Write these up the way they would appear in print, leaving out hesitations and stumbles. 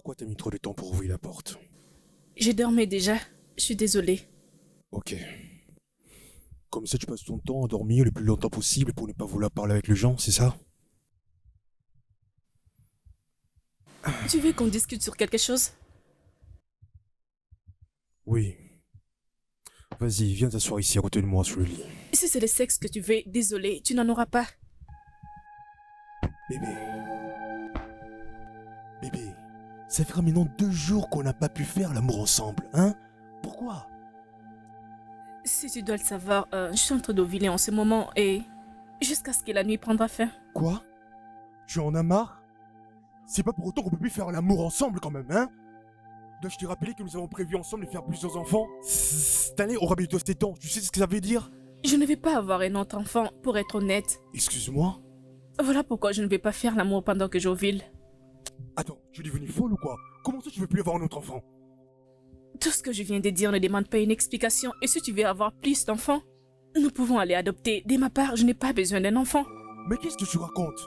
Pourquoi t'as mis trop de temps pour ouvrir la porte? Je dormais déjà. Je suis désolée. Ok. Comme ça, tu passes ton temps à dormir le plus longtemps possible pour ne pas vouloir parler avec les gens, c'est ça? Tu veux qu'on discute sur quelque chose? Oui. Vas-y, viens t'asseoir ici à côté de moi sur le lit. Si c'est le sexe que tu veux, désolée, tu n'en auras pas. Bébé. Bébé. Ça fera maintenant 2 jours qu'on n'a pas pu faire l'amour ensemble, hein? Pourquoi? Si tu dois le savoir, je suis en train d'ovuler en ce moment et... jusqu'à ce que la nuit prendra fin. Quoi? Tu en as marre? C'est pas pour autant qu'on peut plus faire l'amour ensemble quand même, hein? Dois-je te rappeler que nous avons prévu ensemble de faire plusieurs enfants? Cette année aura bientôt 7 ans, tu sais ce que ça veut dire? Je ne vais pas avoir un autre enfant, pour être honnête. Excuse-moi? Voilà pourquoi je ne vais pas faire l'amour pendant que j'ovule. Attends, tu es devenue folle ou quoi? Comment ça tu veux plus avoir un autre enfant? Tout ce que je viens de dire ne demande pas une explication. Et si tu veux avoir plus d'enfants, nous pouvons aller adopter. De ma part, je n'ai pas besoin d'un enfant. Mais qu'est-ce que tu racontes?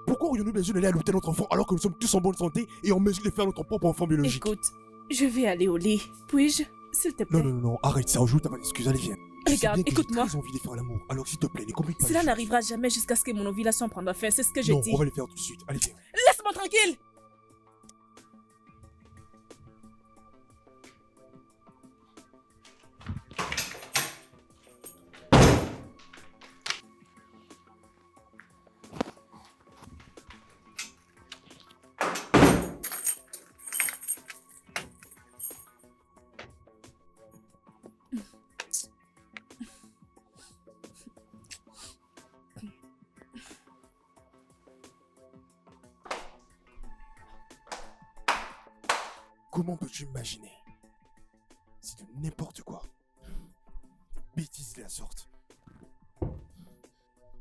Pourquoi aurions-nous besoin d'aller adopter notre enfant alors que nous sommes tous en bonne santé et en mesure de faire notre propre enfant biologique? Écoute, je vais aller au lit. Puis-je, s'il te plaît? Non, arrête ça, aujourd'hui t'as pas d'excuse, allez viens. Je sais Regarde, bien que écoute-moi. j'ai très envie de faire l'amour, alors s'il te plaît, ne complique pas les Cela choses. n'arrivera jamais jusqu'à ce que mon ovulation prenne fin, c'est ce que je Non, dis. on va les faire tout de suite, allez viens. Laisse-moi tranquille! Comment peux-tu imaginer? C'est de n'importe quoi. Des bêtises de la sorte.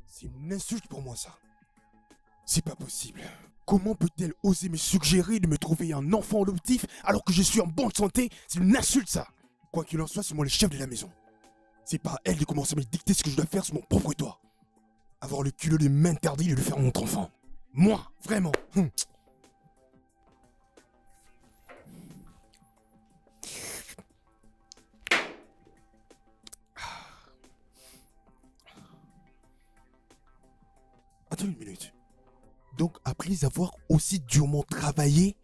C'est une insulte pour moi ça. C'est pas possible. Comment peut-elle oser me suggérer de me trouver un enfant adoptif alors que je suis en bonne santé? C'est une insulte ça. Quoi qu'il en soit, c'est moi le chef de la maison. C'est pas à elle de commencer à me dicter ce que je dois faire sur mon propre toit. Avoir le culot de m'interdire de le faire à mon enfant. Moi, vraiment. Attends une minute. Donc après avoir aussi durement travaillé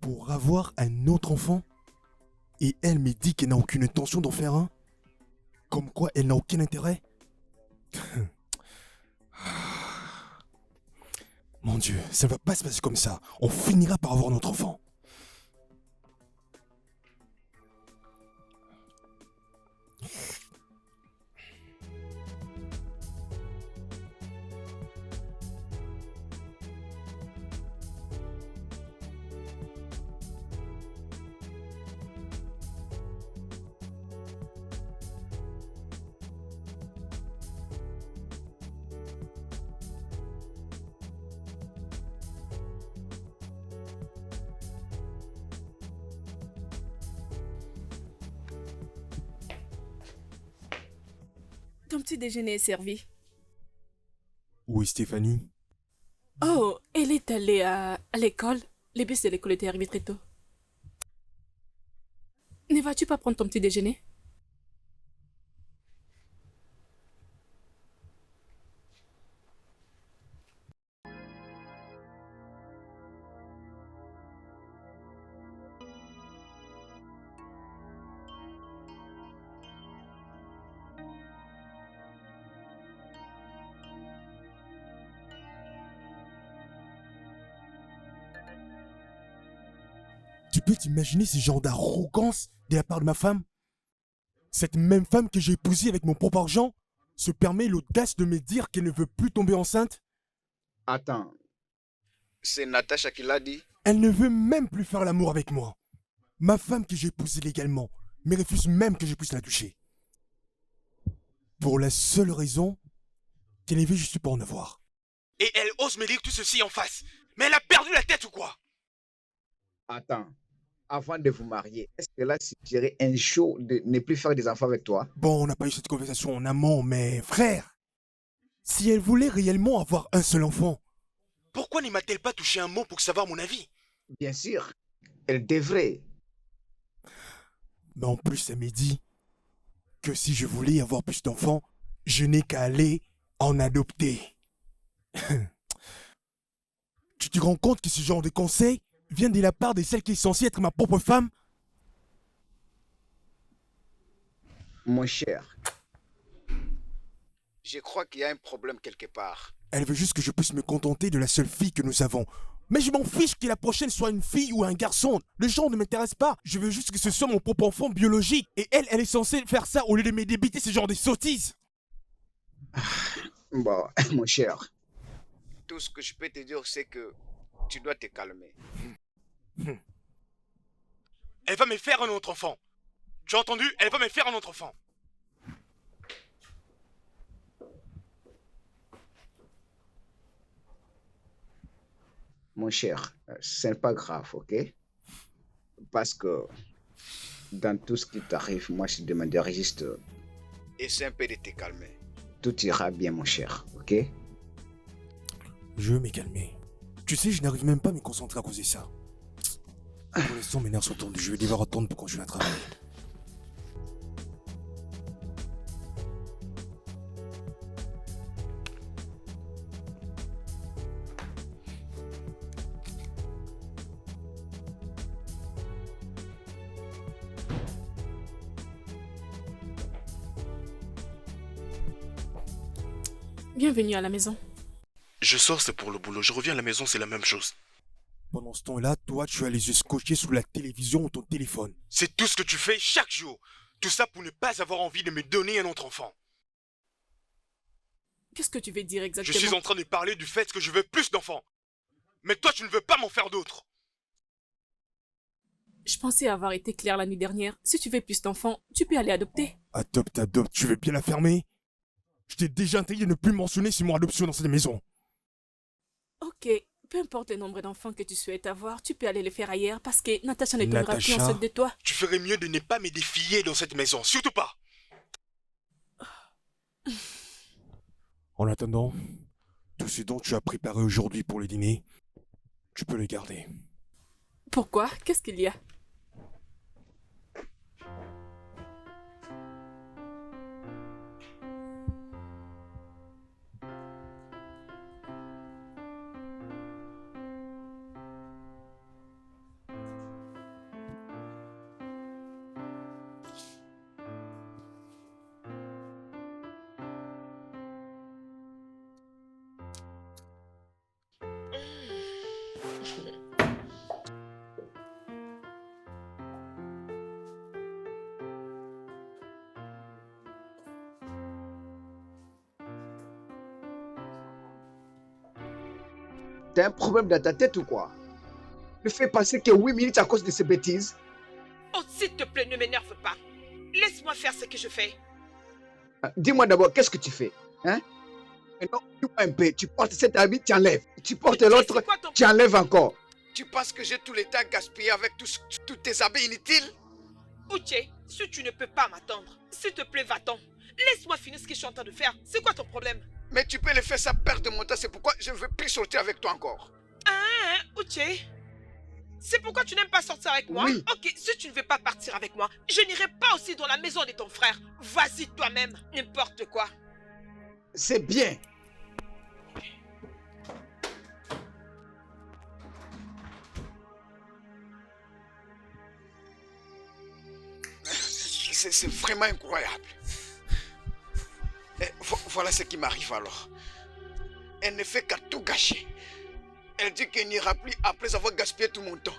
pour avoir un autre enfant, et elle me dit qu'elle n'a aucune intention d'en faire un, comme quoi elle n'a aucun intérêt. Mon Dieu, ça ne va pas se passer comme ça. On finira par avoir notre enfant. Ton petit déjeuner est servi. Où est Stéphanie? Oh, elle est allée à l'école. Les bus de l'école étaient arrivés très tôt. Ne vas-tu pas prendre ton petit déjeuner? Tu peux t'imaginer ce genre d'arrogance de la part de ma femme? Cette même femme que j'ai épousée avec mon propre argent se permet l'audace de me dire qu'elle ne veut plus tomber enceinte? Attends, c'est Natacha qui l'a dit? Elle ne veut même plus faire l'amour avec moi. Ma femme que j'ai épousée légalement me refuse même que je puisse la toucher. Pour la seule raison qu'elle ne veut juste pas en avoir. Et elle ose me dire tout ceci en face. Mais elle a perdu la tête ou quoi? Attends, avant de vous marier, est-ce qu'elle a suggéré un show de ne plus faire des enfants avec toi? Bon, on n'a pas eu cette conversation en amont, mais frère, si elle voulait réellement avoir un seul enfant, pourquoi ne m'a-t-elle pas touché un mot pour savoir mon avis? Bien sûr, Elle devrait. Mais en plus, elle m'a dit que si je voulais avoir plus d'enfants, je n'ai qu'à aller en adopter. Tu te rends compte que ce genre de conseil vient de la part de celle qui est censée être ma propre femme? Mon cher, je crois qu'il y a un problème quelque part. Elle veut juste que je puisse me contenter de la seule fille que nous avons. Mais je m'en fiche que la prochaine soit une fille ou un garçon. Le genre ne m'intéresse pas. Je veux juste que ce soit mon propre enfant biologique. Et elle est censée faire ça au lieu de me débiter ce genre de sottises. Bon, mon cher, tout ce que je peux te dire, c'est que tu dois te calmer. Elle va me faire un autre enfant. Tu as entendu? Elle va me faire un autre enfant. Mon cher, ce n'est pas grave, ok? Parce que dans tout ce qui t'arrive, moi je demanderai juste essaie un peu de te calmer. Tout ira bien, mon cher, ok? Je veux me calmer. Tu sais, je n'arrive même pas à me concentrer à cause de ça. Pour l'instant, mes nerfs sont tendus. Je vais devoir attendre pour continuer à travailler. Bienvenue à la maison. Je sors, c'est pour le boulot. Je reviens à la maison, c'est la même chose. Pendant ce temps-là, toi, tu as les yeux scotchés sous la télévision ou ton téléphone. C'est tout ce que tu fais chaque jour. Tout ça pour ne pas avoir envie de me donner un autre enfant. Qu'est-ce que tu veux dire Je exactement? suis en train de parler du fait que je veux plus d'enfants. Mais toi, tu ne veux pas m'en faire d'autres. Je pensais avoir été claire la nuit dernière. Si tu veux plus d'enfants, tu peux aller adopter. Adopte, tu veux bien la fermer? Je t'ai déjà interdit de ne plus mentionner sur mon adoption dans cette maison. Ok, peu importe le nombre d'enfants que tu souhaites avoir, tu peux aller les faire ailleurs parce que Natacha ne tombera plus Natacha? enceinte de toi. Tu ferais mieux de ne pas me défier dans cette maison, surtout pas. En attendant, tout ce dont tu as préparé aujourd'hui pour le dîner, tu peux le garder. Pourquoi? Qu'est-ce qu'il y a? T'as un problème dans ta tête ou quoi? Ne fais passer que 8 minutes à cause de ces bêtises. Oh, s'il te plaît, ne m'énerve pas. Laisse-moi faire ce que je fais. Dis-moi d'abord, qu'est-ce que tu fais? Hein? Non, dis-moi un peu. Tu portes cet habit, tu enlèves. Tu portes l'autre, C'est quoi ton- tu enlèves encore. Tu penses que j'ai tout le temps gaspillé avec tous tes habits inutiles? Uche, si tu ne peux pas m'attendre, s'il te plaît, va-t'en. Laisse-moi finir ce que je suis en train de faire. C'est quoi ton problème? Mais tu peux le faire sans perdre de mon temps, c'est pourquoi je ne veux plus sortir avec toi encore. Hein, Uche? C'est pourquoi tu n'aimes pas sortir avec moi? Oui. Ok, si tu ne veux pas partir avec moi, je n'irai pas aussi dans la maison de ton frère. Vas-y toi-même, n'importe quoi. C'est bien. C'est vraiment incroyable. Et voilà ce qui m'arrive alors. Elle ne fait qu'à tout gâcher. Elle dit qu'elle n'ira plus après avoir gaspillé tout mon temps.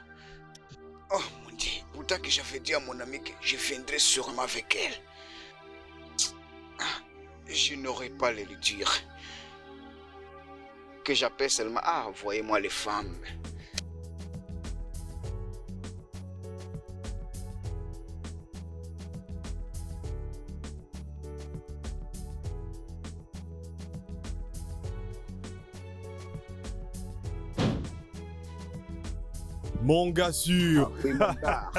Oh mon Dieu, pourtant que j'avais dit à mon ami que je viendrais sûrement avec elle. Je n'aurais pas le lui dire. Que j'appelle seulement, ah, voyez-moi les femmes. Mon gars sûr. Oui, mon gars.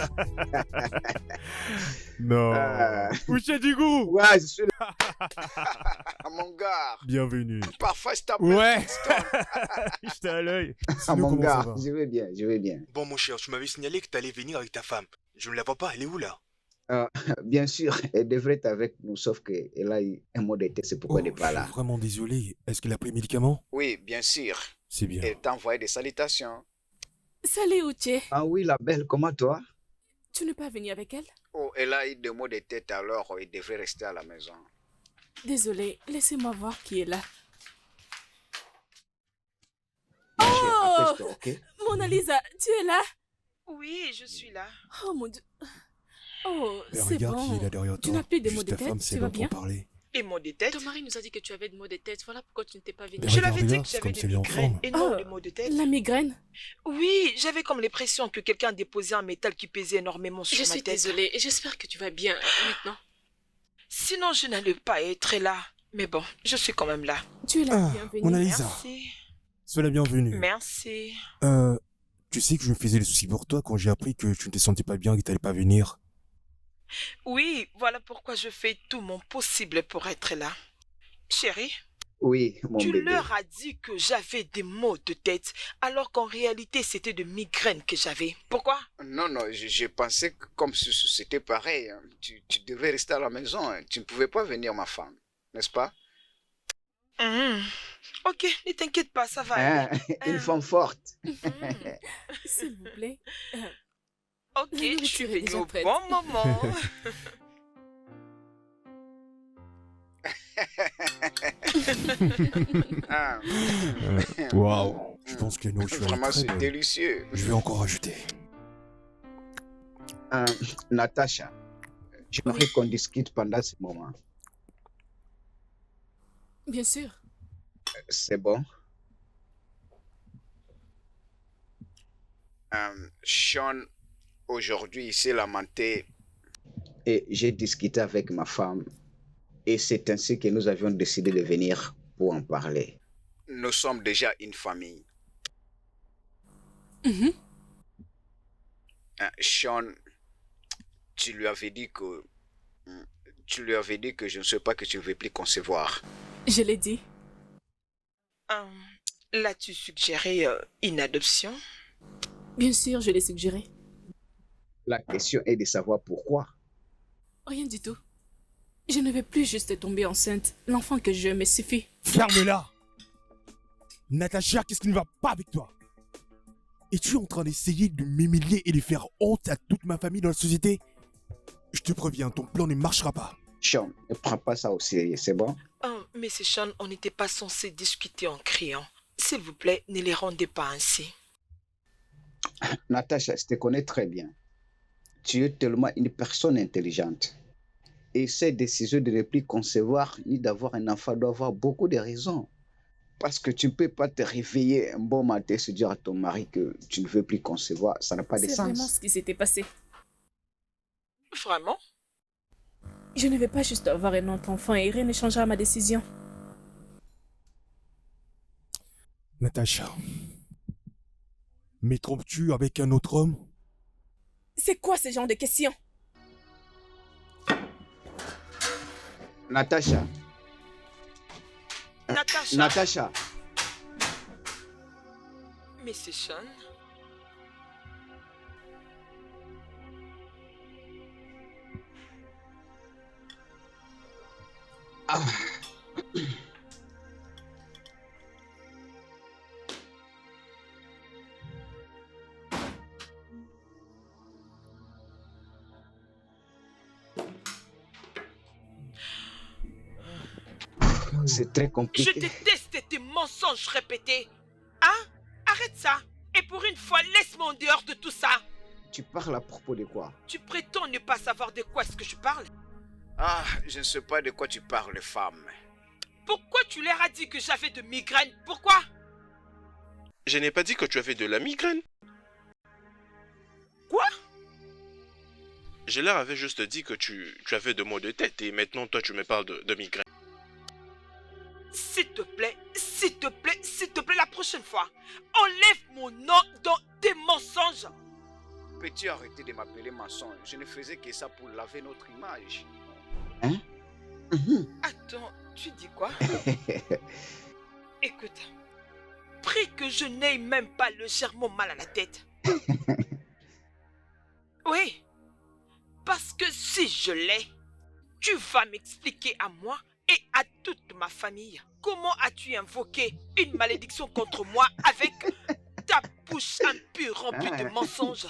Non. Euh, Uche du goût. ouais, je suis là. mon gars. Bienvenue. Parfois, je t'appelle. Ouais. Stone. J'étais à l'œil. Ah, Sinon, mon comment gars, ça va? je vais bien, je vais bien. Bon, mon cher, tu m'avais signalé que t'allais venir avec ta femme. Je ne la vois pas, elle est où là? Bien sûr, elle devrait être avec nous, sauf qu'elle a eu un mot de tête, c'est pourquoi elle n'est Oh, pas je là. suis vraiment désolé. Est-ce qu'elle a pris médicament? Oui, bien sûr. C'est bien. Elle t'a envoyé des salutations. Salut, Uche. Ah oui, la belle, comment toi? Tu n'es pas venu avec elle? Oh, elle a eu des mots de tête, alors il devrait rester à la maison. Désolée, laissez-moi voir qui est là. Ma chère, Oh! apaise-toi, ok? Mona Lisa, tu es là? Oui, je suis là. Oh mon Dieu. Oh, Mais c'est regarde qui est bon. là derrière Tu toi. n'as plus de Juste mots de ta tête, femme, tu c'est vas dont on bien? parlait. Et maux de tête? Ton mari nous a dit que tu avais des maux de tête. Voilà pourquoi tu n'étais pas venu. Mais Je l'avais regarde dit là, que c'est j'avais comme des si elle est en migraines forme. et non Oh, des maux de tête. la migraine? Oui, j'avais comme l'impression que quelqu'un a déposé un métal qui pesait énormément sur Je ma suis tête. désolée et j'espère que tu vas bien maintenant. Sinon, je n'allais pas être là. Mais bon, je suis quand même là. Tu es la Ah, bienvenue. Mona Lisa, Merci. sois la bienvenue. Merci. Tu sais que je me faisais des soucis pour toi quand j'ai appris que tu ne te sentais pas bien et que tu n'allais pas venir. Oui, voilà pourquoi je fais tout mon possible pour être là. Chérie, Oui, mon tu bébé. leur as dit que j'avais des maux de tête, alors qu'en réalité, c'était de migraines que j'avais. Pourquoi? Non, non, je pensais que comme c'était pareil, hein, tu devais rester à la maison. Hein. Tu ne pouvais pas venir, ma femme, n'est-ce pas? Ok, ne t'inquiète pas, ça va Hein, aller. une femme forte. S'il vous plaît. Ok, La je suis nourriture est venue déjà au prête. bon moment. Ah, Waouh. Je pense que nous, je suis vraiment, très c'est bonne. délicieux. Je vais encore ajouter. Natacha, j'aimerais qu'on discute pendant ce moment. Bien sûr. C'est bon? Sean, aujourd'hui, il s'est lamenté. Et j'ai discuté avec ma femme et c'est ainsi que nous avions décidé de venir pour en parler. Nous sommes déjà une famille. Mhm. Sean, tu lui avais dit que... Tu lui avais dit que je ne sais pas que tu ne veux plus concevoir. Je l'ai dit. L'as-tu suggéré une adoption? Bien sûr, je l'ai suggéré. La question est de savoir pourquoi. Rien du tout. Je ne vais plus juste tomber enceinte. L'enfant que je me suffit. Ferme-la! Natacha, qu'est-ce qui ne va pas avec toi? Es-tu en train d'essayer de m'humilier et de faire honte à toute ma famille dans la société? Je te préviens, ton plan ne marchera pas. Sean, ne prends pas ça au sérieux, c'est bon? Oh, mais c'est Sean, on n'était pas censé discuter en criant. S'il vous plaît, ne les rendez pas ainsi. Natacha, je te connais très bien. Tu es tellement une personne intelligente. Et cette décision de ne plus concevoir ni d'avoir un enfant doit avoir beaucoup de raisons. Parce que tu ne peux pas te réveiller un bon matin et se dire à ton mari que tu ne veux plus concevoir. Ça n'a pas de C'est vraiment sens. ce qui s'était passé. Vraiment? Je ne vais pas juste avoir un autre enfant et rien ne changera ma décision. Natacha, me trompes-tu avec un autre homme? C'est quoi ce genre de questions? Natacha, Natacha? Natacha, Mais c'est Sean? c'est très Je compliqué. déteste tes mensonges répétés. Hein? Arrête ça. Et pour une fois, laisse-moi en dehors de tout ça. Tu parles à propos de quoi? Tu prétends ne pas savoir de quoi est-ce que je parle? Ah, je ne sais pas de quoi tu parles, femme. Pourquoi tu leur as dit que j'avais de migraines? Pourquoi? Je n'ai pas dit que tu avais de la migraine. Quoi? Je leur avais juste dit que tu avais de maux de tête et maintenant toi tu me parles de migraine. S'il te plaît, s'il te plaît, s'il te plaît, la prochaine fois, enlève mon nom dans tes mensonges. Peux-tu arrêter de m'appeler mensonge? Je ne faisais que ça pour laver notre image. Hein? Attends. Pardon, tu dis quoi? Écoute, prie que je n'aie même pas légèrement mal à la tête. Oui, parce que si je l'ai, tu vas m'expliquer à moi et à toute ma famille comment as-tu invoqué une malédiction contre moi avec ta bouche impure remplie de mensonges.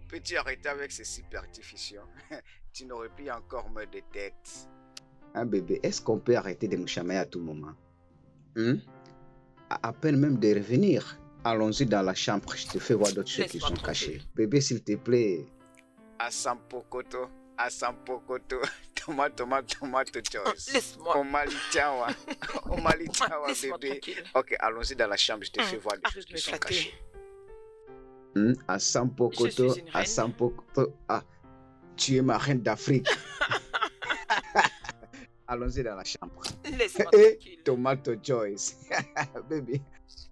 Peux-tu arrêter avec ces superstitions? Tu n'aurais plus encore mal de tête. Hein, bébé, est-ce qu'on peut arrêter de nous chamailler à tout moment? À peine même de revenir. Allons-y dans la chambre, je te fais voir d'autres choses qui sont cachées. Bébé, s'il te plaît. Asampokoto, Asampokoto, tomato choice. Laisse-moi. Omalichawa, bébé. Tranquille. Ok, allons-y dans la chambre, je te fais voir des Arrête choses de me qui sont flatter. cachées. Je Asampokoto, suis une reine. Asampokoto. Ah, tu es ma reine d'Afrique. Allons-y dans la chambre. Laisse-moi Et tranquille. Tomato Joyce. Bébé,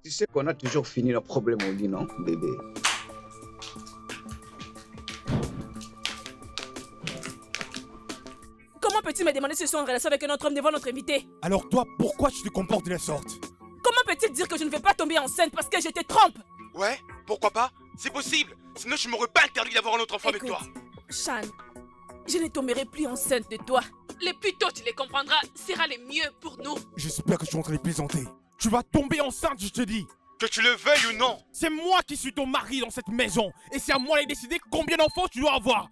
tu sais qu'on a toujours fini nos problèmes au lit, non, bébé? Comment peux-tu me demander si je suis en relation avec un autre homme devant notre invité? Alors toi, pourquoi tu te comportes de la sorte? Comment peut-il dire que je ne vais pas tomber enceinte parce que je te trompe? Ouais, pourquoi pas? C'est possible. Sinon, je m'aurais pas interdit d'avoir un autre enfant avec Écoute, toi. Shan, je ne tomberai plus enceinte de toi. Le plus tôt tu les comprendras sera le mieux pour nous. J'espère que tu es en train de plaisanter. Tu vas tomber enceinte, je te dis. Que tu le veuilles ou non. C'est moi qui suis ton mari dans cette maison. Et c'est à moi de décider combien d'enfants tu dois avoir.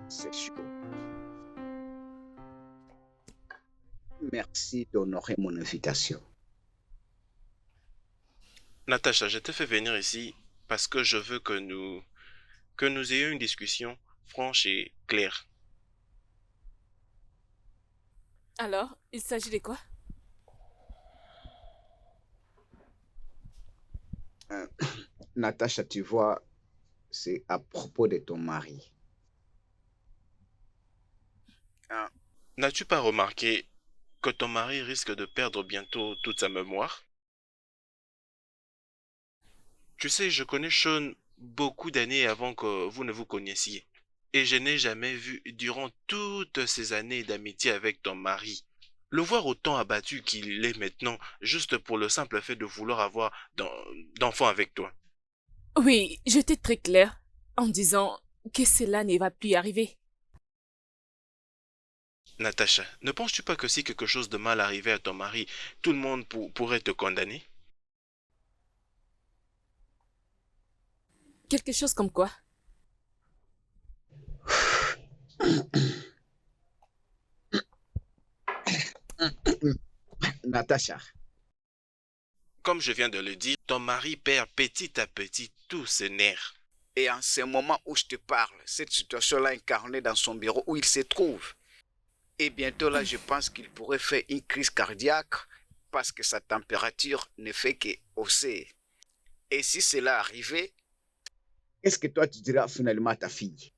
C'est chaud. Merci d'honorer mon invitation. Natacha, je t'ai fait venir ici parce que je veux que nous ayons une discussion franche et claire. Alors, il s'agit de quoi? Natacha, tu vois, c'est à propos de ton mari. N'as-tu pas remarqué que ton mari risque de perdre bientôt toute sa mémoire? Tu sais, je connais Sean beaucoup d'années avant que vous ne vous connaissiez. Et je n'ai jamais vu, durant toutes ces années d'amitié avec ton mari, le voir autant abattu qu'il est maintenant, juste pour le simple fait de vouloir avoir d'enfants avec toi. Oui, j'étais très claire en disant que cela ne va plus arriver. Natacha, ne penses-tu pas que si quelque chose de mal arrivait à ton mari, tout le monde pourrait te condamner? Quelque chose comme quoi? Natacha, Comme je viens de le dire, ton mari perd petit à petit tous ses nerfs. et en ce moment où je te parle, cette situation-là incarnée dans son bureau où il se trouve. Et bientôt là, je pense qu'il pourrait faire une crise cardiaque parce que sa température ne fait que hausser. Et si cela arrivait, qu'est-ce que toi tu diras finalement à ta fille?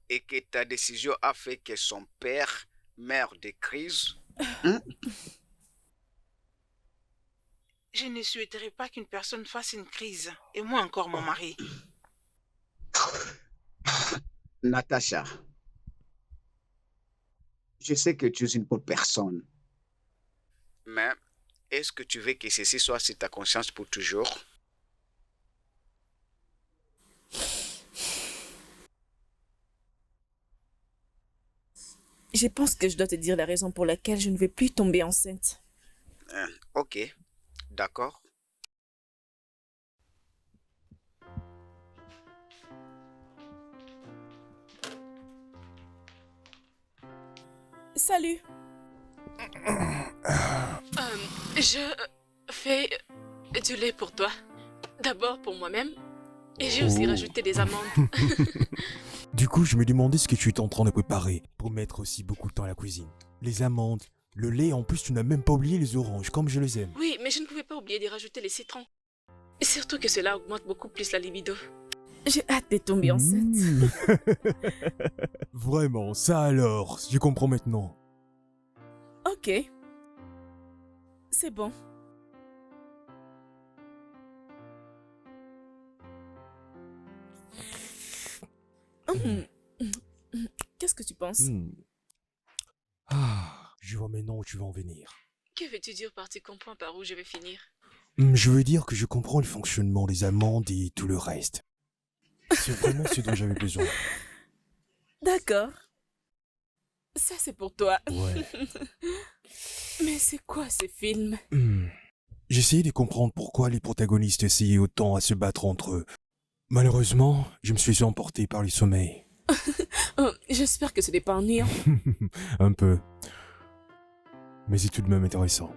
Et que ta décision a fait que son père meurt de crise? Hein? Je ne souhaiterais pas qu'une personne fasse une crise, et moi encore mon mari. Natacha, je sais que tu es une bonne personne. Mais est-ce que tu veux que ceci soit sur ta conscience pour toujours? Je pense que je dois te dire la raison pour laquelle je ne vais plus tomber enceinte. Ok, d'accord. Salut. Je fais du lait pour toi. D'abord pour moi-même. Et j'ai aussi rajouté des amandes. Du coup, je me demandais ce que tu étais en train de préparer pour mettre aussi beaucoup de temps à la cuisine. Les amandes, le lait, en plus tu n'as même pas oublié les oranges, comme je les aime. Oui, mais je ne pouvais pas oublier d'y rajouter les citrons. Et surtout que cela augmente beaucoup plus la libido. J'ai hâte de tomber enceinte. Vraiment, ça alors, je comprends maintenant. Ok. C'est bon. Qu'est-ce que tu penses? Ah, je vois maintenant où tu vas en venir. Que veux-tu dire par tu comprends par où je vais finir? Je veux dire que je comprends le fonctionnement des amandes et tout le reste. C'est vraiment ce dont j'avais besoin. D'accord. Ça, c'est pour toi. Ouais. Mais c'est quoi ce film? J'essayais de comprendre pourquoi les protagonistes essayaient autant à se battre entre eux. Malheureusement, je me suis fait emporter par le sommeil. Oh, j'espère que ce n'est pas ennuyant. Un peu. Mais c'est tout de même intéressant.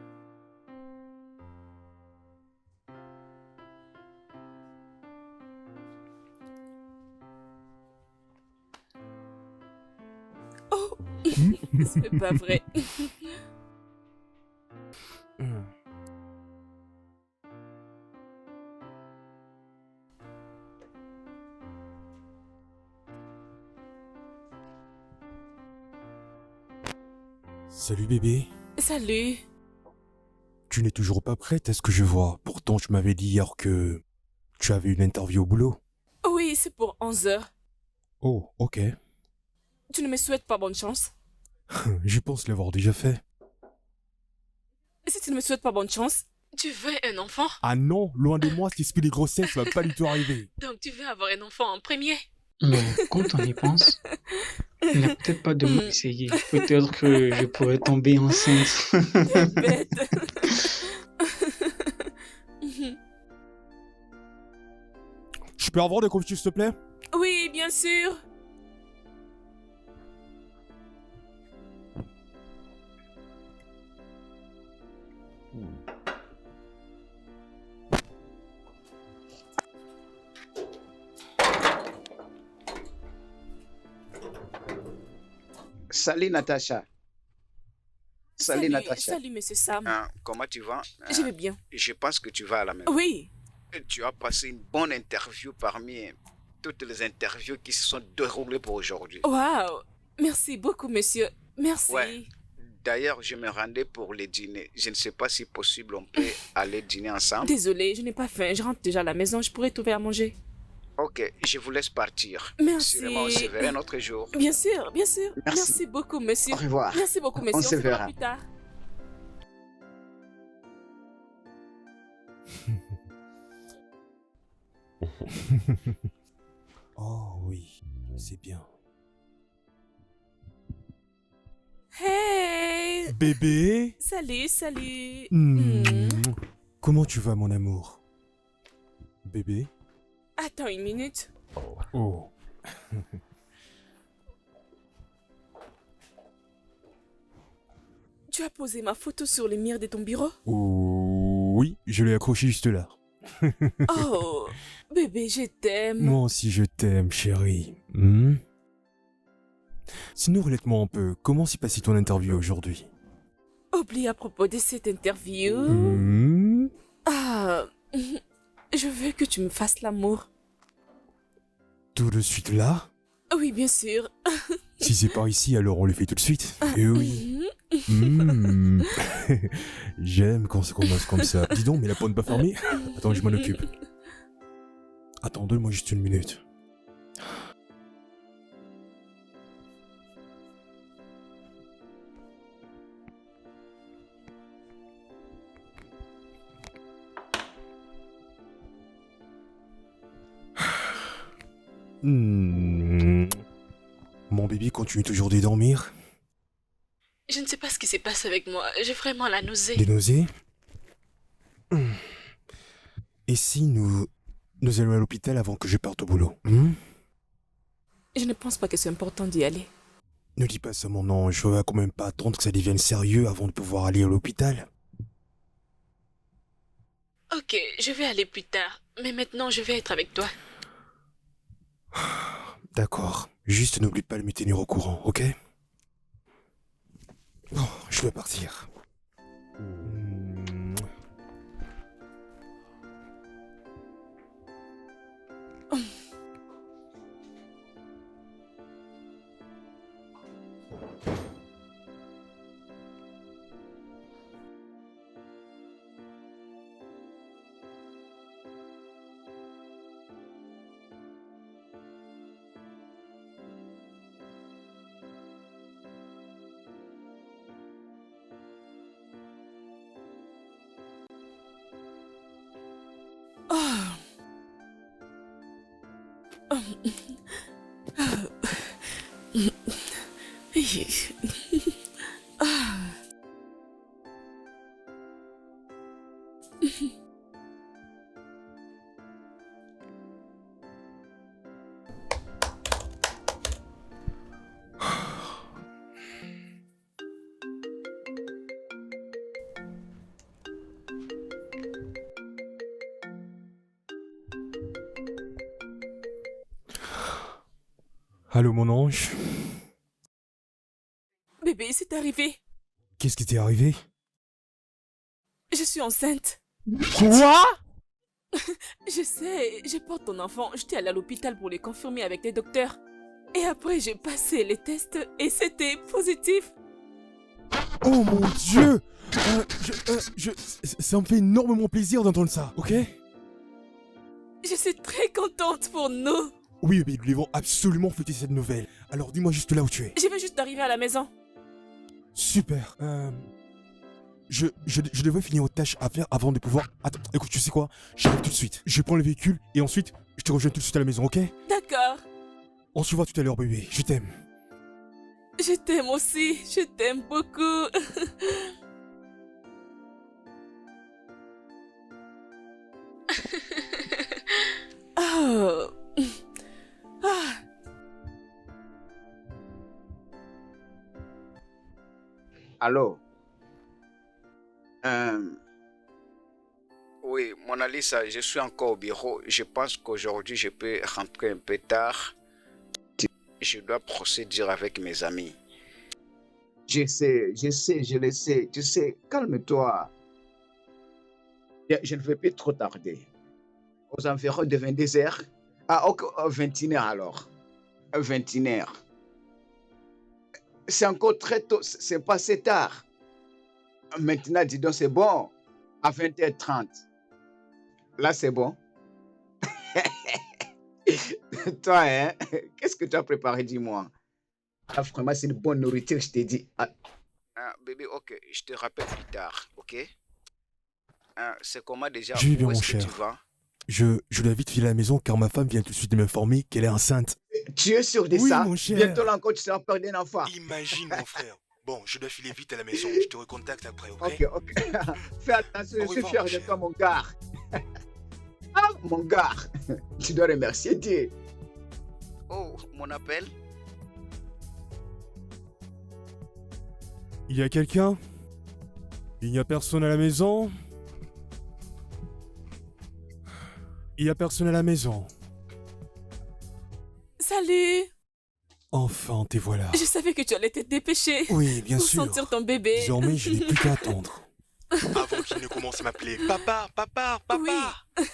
Oh, ce n'est pas vrai. Salut bébé. Salut. Tu n'es toujours pas prête à ce que je vois. Pourtant, tu m'avais dit hier que tu avais une interview au boulot. Oui, c'est pour 11h. Oh, ok. Tu ne me souhaites pas bonne chance? Je pense l'avoir déjà fait. Et si tu ne me souhaites pas bonne chance? Tu veux un enfant? Ah non, loin de moi, cet esprit des grossesses va pas du tout arriver. Donc tu veux avoir un enfant en premier? Mais quand on y pense, il n'a peut-être pas de mal essayer. Peut-être que je pourrais tomber enceinte. Bête. Je peux avoir de confiture, s'il te plaît? Oui, bien sûr. Salut Natacha. Salut Natacha. Salut, monsieur Sam. Comment tu vas? Je vais bien. Je pense que tu vas à la maison. Oui. Tu as passé une bonne interview parmi toutes les interviews qui se sont déroulées pour aujourd'hui. Waouh. Merci beaucoup, monsieur. Merci. Ouais. D'ailleurs, je me rendais pour le dîner. Je ne sais pas si possible on peut aller dîner ensemble. Désolée, je n'ai pas faim. Je rentre déjà à la maison. Je pourrais trouver à manger. Ok, je vous laisse partir. Merci. Sûrement, on se verra un autre jour. Bien sûr, bien sûr. Merci. Beaucoup, monsieur. Au revoir. Merci beaucoup, monsieur. On se verra plus tard. Oh oui, c'est bien. Hey! Bébé? Salut. Comment tu vas, mon amour? Bébé? Attends une minute. Oh. Tu as posé ma photo sur le mur de ton bureau? Oh, oui, je l'ai accroché juste là. Oh, bébé, je t'aime. Moi aussi, je t'aime, chérie. Sinon, relate-moi un peu. Comment s'est passée ton interview aujourd'hui? Oublie à propos de cette interview. Ah, je veux que tu me fasses l'amour. Tout de suite là? Oui, bien sûr. Si c'est par ici, alors on le fait tout de suite. Eh oui. Mhm. Mmh. J'aime quand ça commence comme ça. Dis donc, mais la porte pas fermée? Attends, je m'en occupe. Attends, donne-moi juste une minute. Hmm. Mon bébé continue toujours de dormir? Je ne sais pas ce qui se passe avec moi. J'ai vraiment la nausée. Des nausées? Et si nous allons à l'hôpital avant que je parte au boulot? Je ne pense pas que c'est important d'y aller. Ne dis pas ça, mon ange. Je vais quand même pas attendre que ça devienne sérieux avant de pouvoir aller à l'hôpital. Ok, je vais aller plus tard. Mais maintenant, je vais être avec toi. D'accord. Juste n'oublie pas de me tenir au courant, ok? Bon, je dois partir. Oh. Allô, mon ange? Bébé, c'est arrivé. Qu'est-ce qui t'est arrivé? Je suis enceinte. Quoi? Je sais, je porte ton enfant. J'étais allée à l'hôpital pour les confirmer avec les docteurs. Et après, j'ai passé les tests et c'était positif. Oh mon Dieu! Ça me fait énormément plaisir d'entendre ça, ok? Je suis très contente pour nous. Oui, mais nous devons absolument fêter cette nouvelle. Alors dis-moi juste là où tu es. Je vais juste arriver à la maison. Super. Je devrais finir aux tâches à faire avant de pouvoir... Attends, écoute, tu sais quoi? J'arrive tout de suite. Je prends le véhicule et ensuite, je te rejoins tout de suite à la maison, ok? D'accord. On se voit tout à l'heure, bébé. Je t'aime. Je t'aime aussi. Je t'aime beaucoup. Oh. Ah. Allô? Oui, Mona Lisa, je suis encore au bureau. Je pense qu'aujourd'hui, je peux rentrer un peu tard. Je dois procéder avec mes amis. Je sais, je le sais. Tu sais, calme-toi. Je ne vais plus trop tarder. Aux environs de 22h. Ah, ok, 21h alors. 21h. C'est encore très tôt, c'est passé tard. Maintenant, dis donc, c'est bon. À 20h30. Là, c'est bon. Toi, hein? Qu'est-ce que tu as préparé, dis-moi? Ah, vraiment, c'est une bonne nourriture, je t'ai dit. Ah, Bébé, ok, je te rappelle plus tard, ok? C'est comment déjà? Je vais bien, Où mon est-ce que cher. tu vas? Je dois vite filer à la maison car ma femme vient tout de suite de m'informer qu'elle est enceinte. tu es sûr de Oui, ça? mon cher. Bientôt là encore, tu seras peur d'un enfant. Imagine, mon frère. Bon, je dois filer vite à la maison. Je te recontacte après, Ok, ok. Fais attention, je Au suis revoir, fier mon de cher. toi, mon gars. Ah, mon gars. Tu dois remercier Dieu. Oh, mon appel? Il y a quelqu'un? Il n'y a personne à la maison? Il n'y a personne à la maison. Salut. Enfin, te voilà. Je savais que tu allais te dépêcher. Oui, bien pour sûr. sentir ton bébé. Désormais, je n'ai plus qu'à attendre. Avant qu'il ne commence à m'appeler papa, papa, papa. Oui.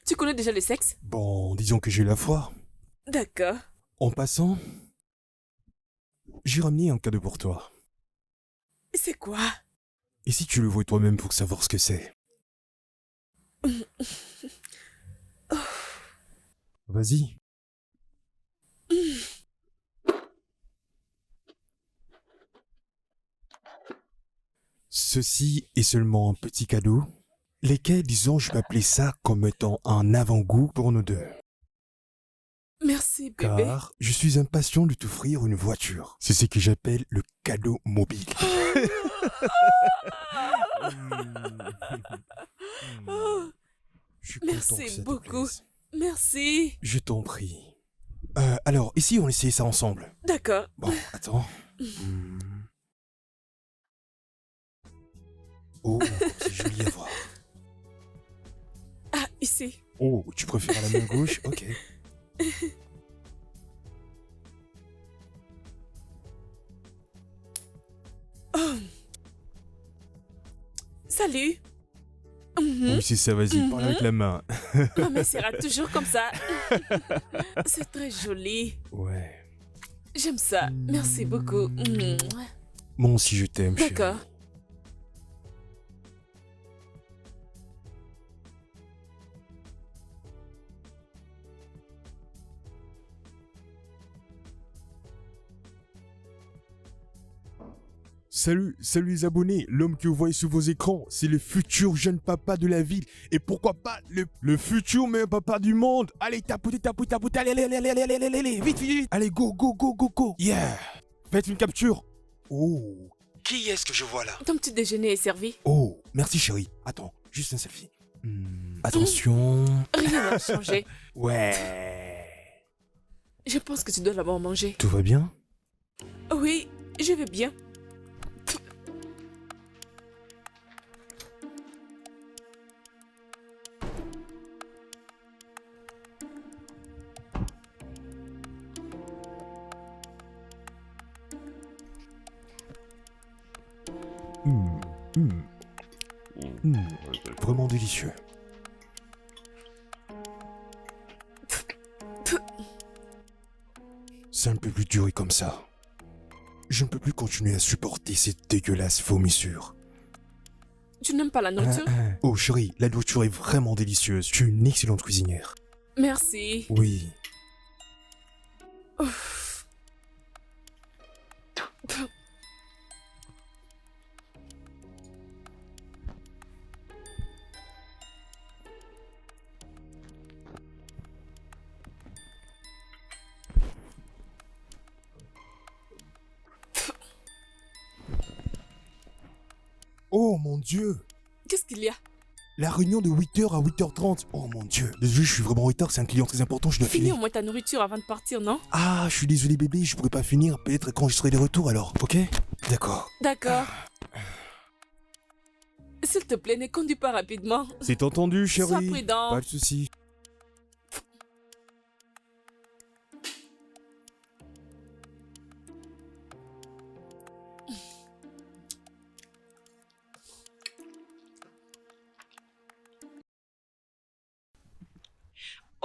Tu connais déjà le sexe? Bon, disons que j'ai eu la foi. D'accord. En passant, j'ai ramené un cadeau pour toi. C'est quoi? Et si tu le vois toi-même pour savoir ce que c'est? Vas-y. Ceci est seulement un petit cadeau, lesquels, disons, je vais appeler ça comme étant un avant-goût pour nous deux. Merci, bébé. Car je suis impatient de t'offrir une voiture. C'est ce que j'appelle le cadeau mobile. Oh, Je suis content que merci ça te beaucoup. plaise. Merci. Je t'en prie. Alors, ici, on essaie ça ensemble. D'accord. Bon, attends. Oh, c'est joli à voir. Ah, ici. Oh, tu préfères la main gauche? Ok. Oh. Salut. Mhm. Oui, c'est ça, vas-y, parle avec la main. Ma main sera toujours comme ça. C'est très joli. Ouais. J'aime ça. Merci beaucoup. Moi aussi, je t'aime, chérie. D'accord. Salut les abonnés, l'homme que vous voyez sur vos écrans, c'est le futur jeune papa de la ville. Et pourquoi pas le futur meilleur papa du monde. Allez, tapotez, allez, vite. Allez, go. Yeah. Faites une capture. Oh. Qui est-ce que je vois là? Ton petit déjeuner est servi. Oh, merci chérie. Attends, juste un selfie. Attention. Rien n'a changé. Ouais. Je pense que tu dois l'avoir mangé. Tout va bien? Oui, je vais bien. Vraiment délicieux. Ça ne peut plus durer comme ça. Je ne peux plus continuer à supporter cette dégueulasse vomissure. Tu n'aimes pas la nourriture? Oh chérie, la nourriture est vraiment délicieuse. Tu es une excellente cuisinière. Merci. Oui. Ouf. Oh mon Dieu. Qu'est-ce qu'il y a? La réunion de 8h à 8h30. Oh mon Dieu. Désolé, je suis vraiment en retard, c'est un client très important, je dois Finis filer. au moins ta nourriture avant de partir, non? Ah, je suis désolé bébé, je pourrais pas finir. Peut-être quand je serai de retour alors, ok? D'accord. D'accord. S'il te plaît, ne conduis pas rapidement. C'est entendu chérie. Sois prudent. Pas de soucis.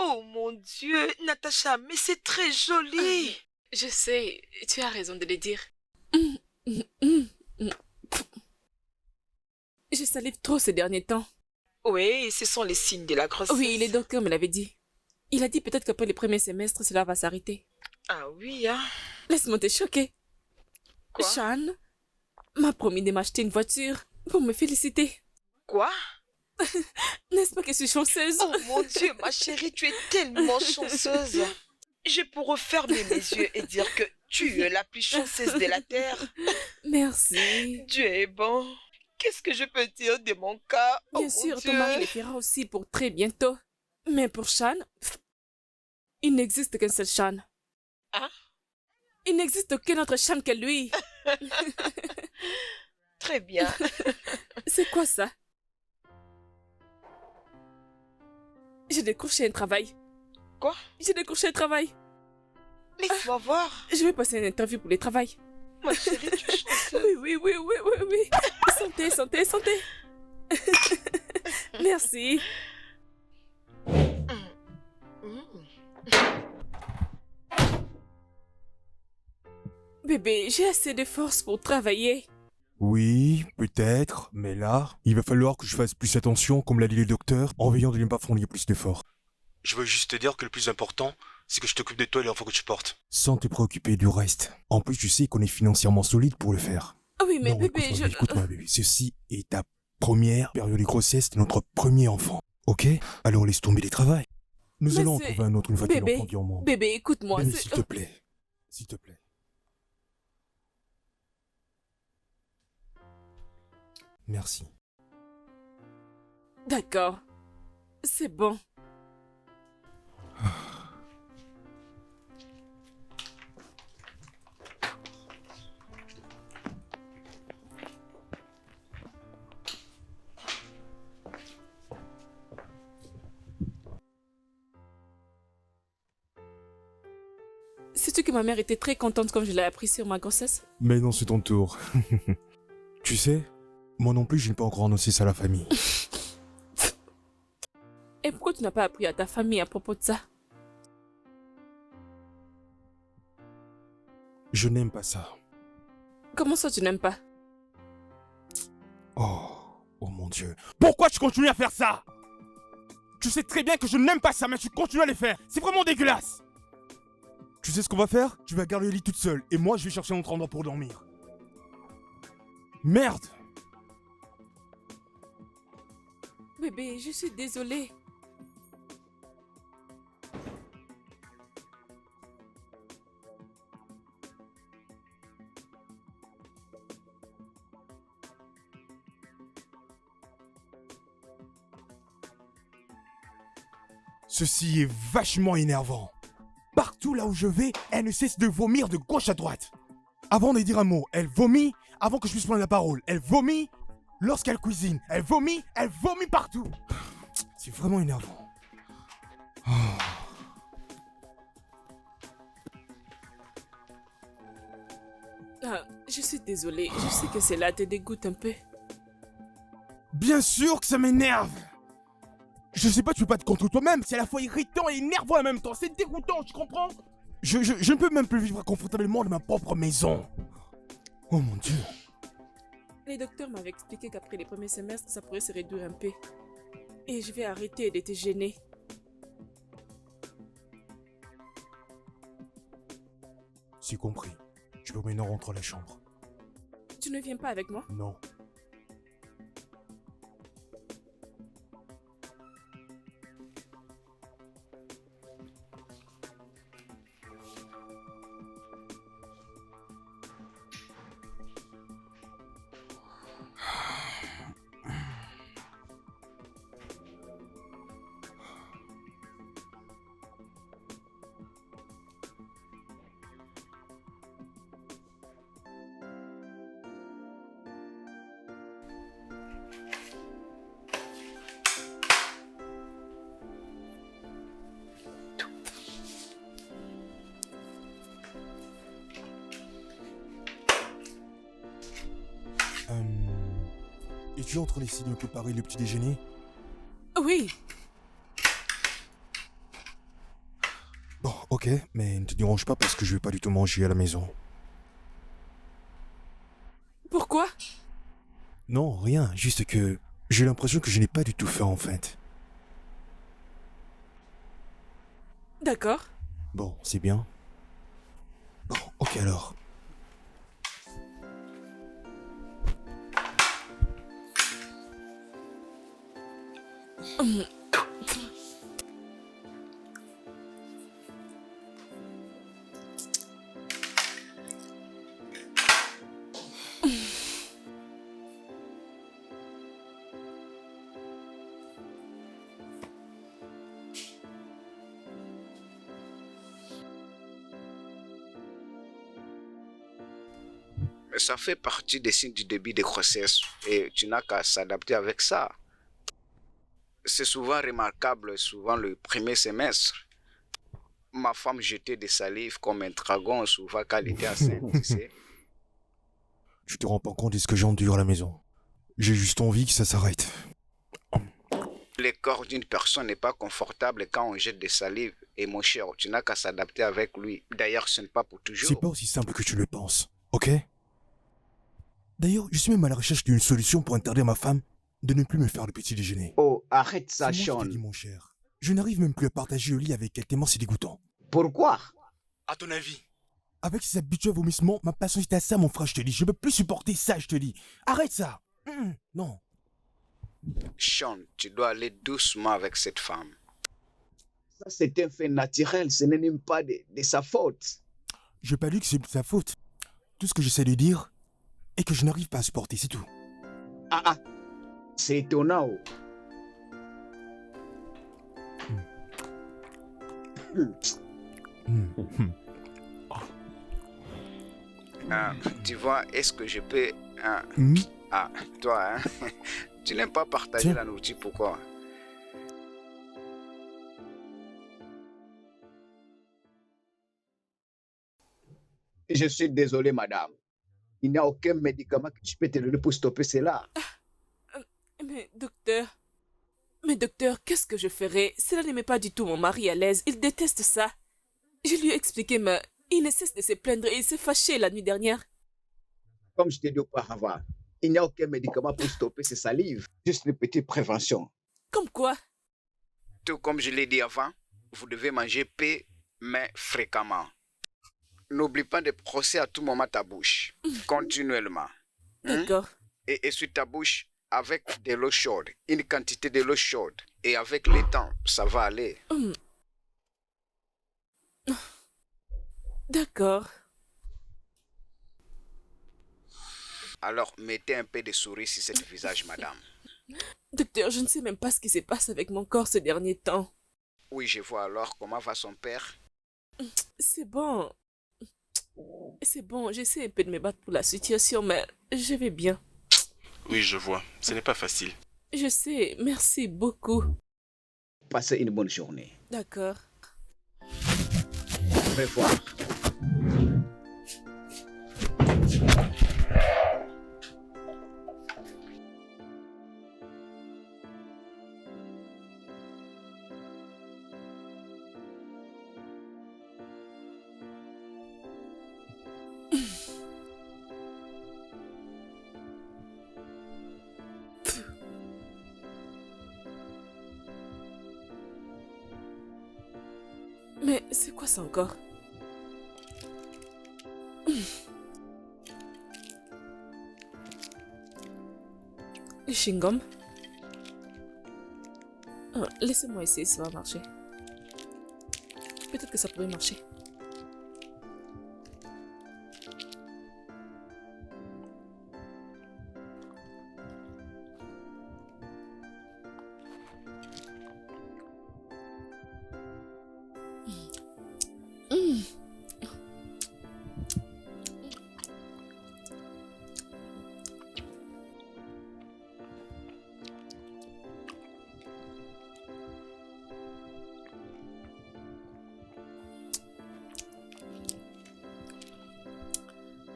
Oh mon Dieu, Natacha, mais c'est très joli. Je sais, tu as raison de le dire. Je salive trop ces derniers temps. Oui, ce sont les signes de la grossesse. Oui, le docteur me l'avait dit. Il a dit peut-être qu'après les premiers semestres, cela va s'arrêter. Ah oui, hein. Laisse-moi te choquer. Quoi? Sean m'a promis de m'acheter une voiture pour me féliciter. Quoi? N'est-ce pas que je suis chanceuse? Oh mon Dieu, ma chérie, tu es tellement chanceuse. Je pourrais fermer mes yeux et dire que tu es la plus chanceuse de la terre. Merci. Dieu est bon. Qu'est-ce que je peux dire de mon cas? Oh Bien mon sûr, Dieu. ton mari le fera aussi pour très bientôt. Mais pour Sean, il n'existe qu'un seul Sean. Hein? Il n'existe aucun autre Sean que lui. Très bien. C'est quoi ça? J'ai décroché un travail. Quoi? J'ai décroché un travail. Laisse-moi voir. Je vais passer une interview pour le travail. Ma chérie, tu es chanceuse. Oui. Santé. Merci. j'ai assez de force pour travailler. Oui, peut-être, mais là, il va falloir que je fasse plus attention, comme l'a dit le docteur, en veillant de ne pas fournir plus d'efforts. Je veux juste te dire que le plus important, c'est que je t'occupe de toi et l'enfant que tu portes. Sans te préoccuper du reste. En plus, tu sais qu'on est financièrement solide pour le faire. Oui, mais Non, bébé, écoute-moi, écoute-moi, bébé. Ceci est ta première période de grossesse de notre premier enfant. Ok? Alors laisse tomber les travails. Nous Mais allons en c'est- trouver un autre une fois que Bébé, l'enfant vient au monde. Bébé, écoute-moi. Bébé, c'est- s'il te plaît. S'il te plaît. Merci. D'accord. C'est bon. Sais-tu que ma mère était très contente quand je l'ai appris sur ma grossesse? Mais non, c'est ton tour. Tu sais, moi non plus, je n'ai pas encore annoncé ça à la famille. Et pourquoi tu n'as pas appris à ta famille à propos de ça? Je n'aime pas ça. Comment ça tu n'aimes pas? Oh mon Dieu. Pourquoi tu continues à faire ça? Tu sais très bien que je n'aime pas ça, mais tu continues à le faire. C'est vraiment dégueulasse. Tu sais ce qu'on va faire? Tu vas garder le lit toute seule, et moi je vais chercher un autre endroit pour dormir. Merde! Bébé, je suis désolée. Ceci est vachement énervant. Partout là où je vais, elle ne cesse de vomir de gauche à droite. Avant de dire un mot, elle vomit avant que je puisse prendre la parole. Elle vomit lorsqu'elle cuisine. Elle vomit partout. C'est vraiment énervant. Ah, je suis désolée. Je sais que cela te dégoûte un peu. Bien sûr que ça m'énerve. Je sais pas, tu peux pas te contre toi-même. C'est à la fois irritant et énervant en même temps. C'est dégoûtant, tu comprends? Je ne peux même plus vivre confortablement dans ma propre maison. Oh mon Dieu. Les docteurs m'avaient expliqué qu'après les premiers semestres, ça pourrait se réduire un peu. Et je vais arrêter de te gêner. C'est compris. Je peux maintenant rentrer à la chambre. Tu ne viens pas avec moi? Non. Es-tu en train d'essayer de me préparer le petit déjeuner? Oui. Bon, ok, mais ne te dérange pas parce que je vais pas du tout manger à la maison. Pourquoi? Non, rien, juste que j'ai l'impression que je n'ai pas du tout faim en fait. D'accord. Bon, c'est bien. Bon, ok alors. Mais ça fait partie des signes du début de grossesse et tu n'as qu'à s'adapter avec ça. C'est souvent remarquable, souvent le premier semestre. Ma femme jetait des salives comme un dragon souvent quand elle était enceinte, tu sais. Tu te rends pas compte de ce que j'endure à la maison. J'ai juste envie que ça s'arrête. Le corps d'une personne n'est pas confortable quand on jette des salives. Et mon cher, tu n'as qu'à s'adapter avec lui. D'ailleurs, ce n'est pas pour C'est toujours. pas aussi simple que tu le penses. Ok? D'ailleurs, je suis même à la recherche d'une solution pour interdire ma femme de ne plus me faire le petit déjeuner. Oh, arrête C'est ça, moi qui Sean. te dis, mon cher. Je n'arrive même plus à partager le lit avec elle tellement c'est dégoûtant. Pourquoi? À ton avis? Avec ses habituels vomissements, ma patience est à ça, mon frère, je te dis. Je peux plus supporter ça, je te dis. Arrête ça. Non. Sean, tu dois aller doucement avec cette femme. Ça, c'est un fait naturel. Ce n'est même pas de sa faute. Je n'ai pas dit que c'est de sa faute. Tout ce que j'essaie de dire est que je n'arrive pas à supporter, c'est tout. Ah, c'est étonnant. Tu vois, est-ce que je peux... Ah, toi, hein? Tu n'aimes pas partager Tiens. la nourriture, pourquoi? Je suis désolé, madame. Il n'y a aucun médicament que je peux te donner pour stopper cela. Mais docteur, qu'est-ce que je ferais? Cela ne met pas du tout mon mari à l'aise. Il déteste ça. Je lui ai expliqué, mais il ne cesse de se plaindre et il s'est fâché la nuit dernière. Comme je t'ai dit auparavant, il n'y a aucun médicament pour stopper ces salives. Juste une petite prévention. Comme quoi? Tout comme je l'ai dit avant, vous devez manger paix, mais fréquemment. N'oublie pas de brosser à tout moment ta bouche, continuellement. D'accord. Et essuie ta bouche avec de l'eau chaude, une quantité de l'eau chaude. Et avec le temps, ça va aller. D'accord. Alors, mettez un peu de souris sur ce visage, madame. Docteur, je ne sais même pas ce qui se passe avec mon corps ces derniers temps. Oui, je vois alors comment va son père. C'est bon. C'est bon, j'essaie un peu de me battre pour la situation, mais je vais bien. Oui, je vois. Ce n'est pas facile. Je sais, merci beaucoup. Passez une bonne journée. D'accord. Au revoir. Mais c'est quoi ça encore? Le chewing-gum? Oh, laissez-moi essayer, ça va marcher. Peut-être que ça pourrait marcher.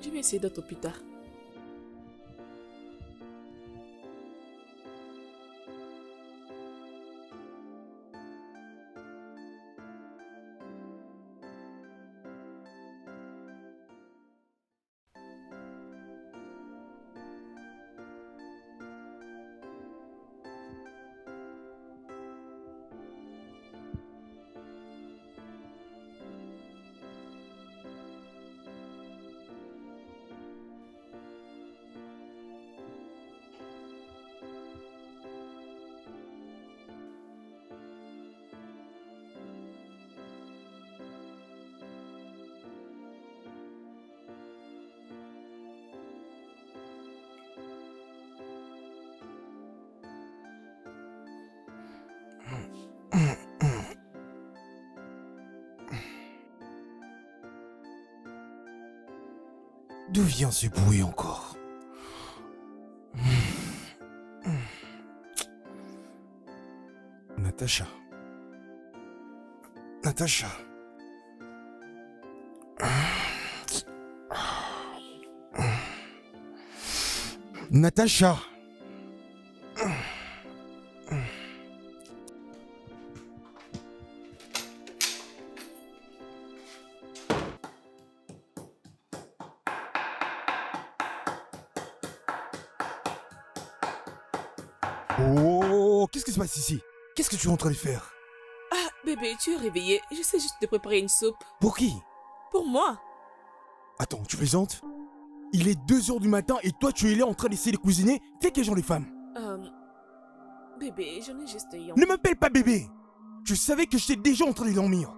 Je vais essayer d'autres plus tard. D'où vient ce bruit encore? Natacha. Natacha. Natacha. Oh, qu'est-ce qui se passe ici? Qu'est-ce que tu es en train de faire? Ah, bébé, tu es réveillé. J'essaie juste de préparer une soupe. Pour qui? Pour moi. Attends, tu plaisantes? Il est 2 heures du matin et toi tu es là en train d'essayer de cuisiner? T'es quel genre de femme? Bébé, j'en ai juste un. Ne m'appelle pas bébé! Tu savais que j'étais déjà en train de dormir.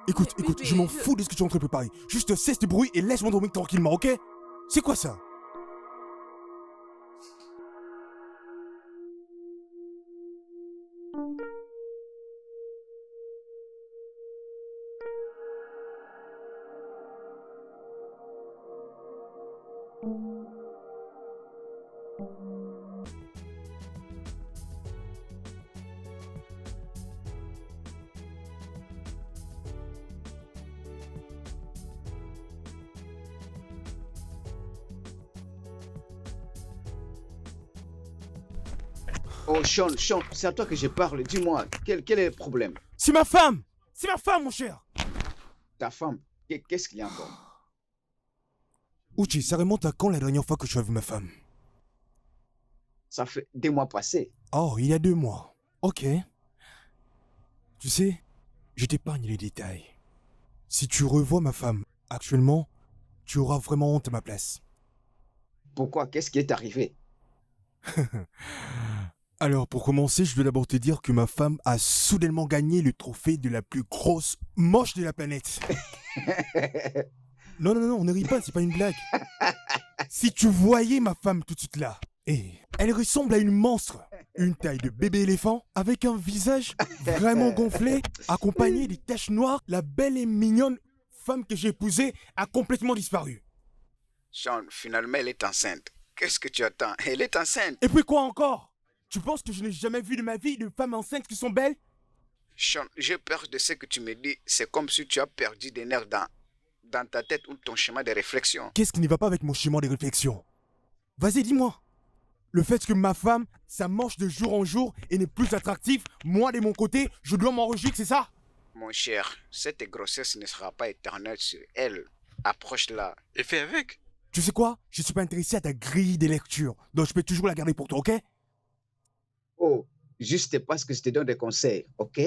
Écoute, Mais écoute, bébé, je m'en je- fous de ce que tu es en train de préparer. Juste cesse de bruit et laisse-moi dormir tranquillement, ok? C'est quoi ça? Oh, Sean, Sean, c'est à toi que je parle. Dis-moi, quel est le problème? C'est ma femme! C'est ma femme, mon cher! Ta femme, qu'est-ce qu'il y a encore? Uchi, ça remonte à quand la dernière fois que tu as vu ma femme? Ça fait 2 mois passés. Oh, il y a 2 mois. Ok. Tu sais, je t'épargne les détails. Si tu revois ma femme actuellement, tu auras vraiment honte à ma place. Pourquoi? Qu'est-ce qui est arrivé? Alors, pour commencer, je dois d'abord te dire que ma femme a soudainement gagné le trophée de la plus grosse moche de la planète. Non, non, non, ne ris pas, c'est pas une blague. Si tu voyais ma femme tout de suite là, elle ressemble à une monstre. Une taille de bébé éléphant, avec un visage vraiment gonflé, accompagné des taches noires, la belle et mignonne femme que j'ai épousée a complètement disparu. Sean, finalement, elle est enceinte. Qu'est-ce que tu attends? Elle est enceinte. Et puis quoi encore? Tu penses que je n'ai jamais vu de ma vie de femmes enceintes qui sont belles? Sean, j'ai peur de ce que tu me dis. C'est comme si tu as perdu des nerfs dans ta tête ou ton schéma de réflexion. Qu'est-ce qui ne va pas avec mon schéma de réflexion? Vas-y, dis-moi. Le fait que ma femme, ça mange de jour en jour et n'est plus attractive, moi de mon côté, je dois m'en réjouir, c'est ça? Mon cher, cette grossesse ne sera pas éternelle sur elle. Approche-la. Et fais avec. Tu sais quoi? Je suis pas intéressé à ta grille des lectures, donc je peux toujours la garder pour toi, ok? Oh, juste parce que je te donne des conseils, ok?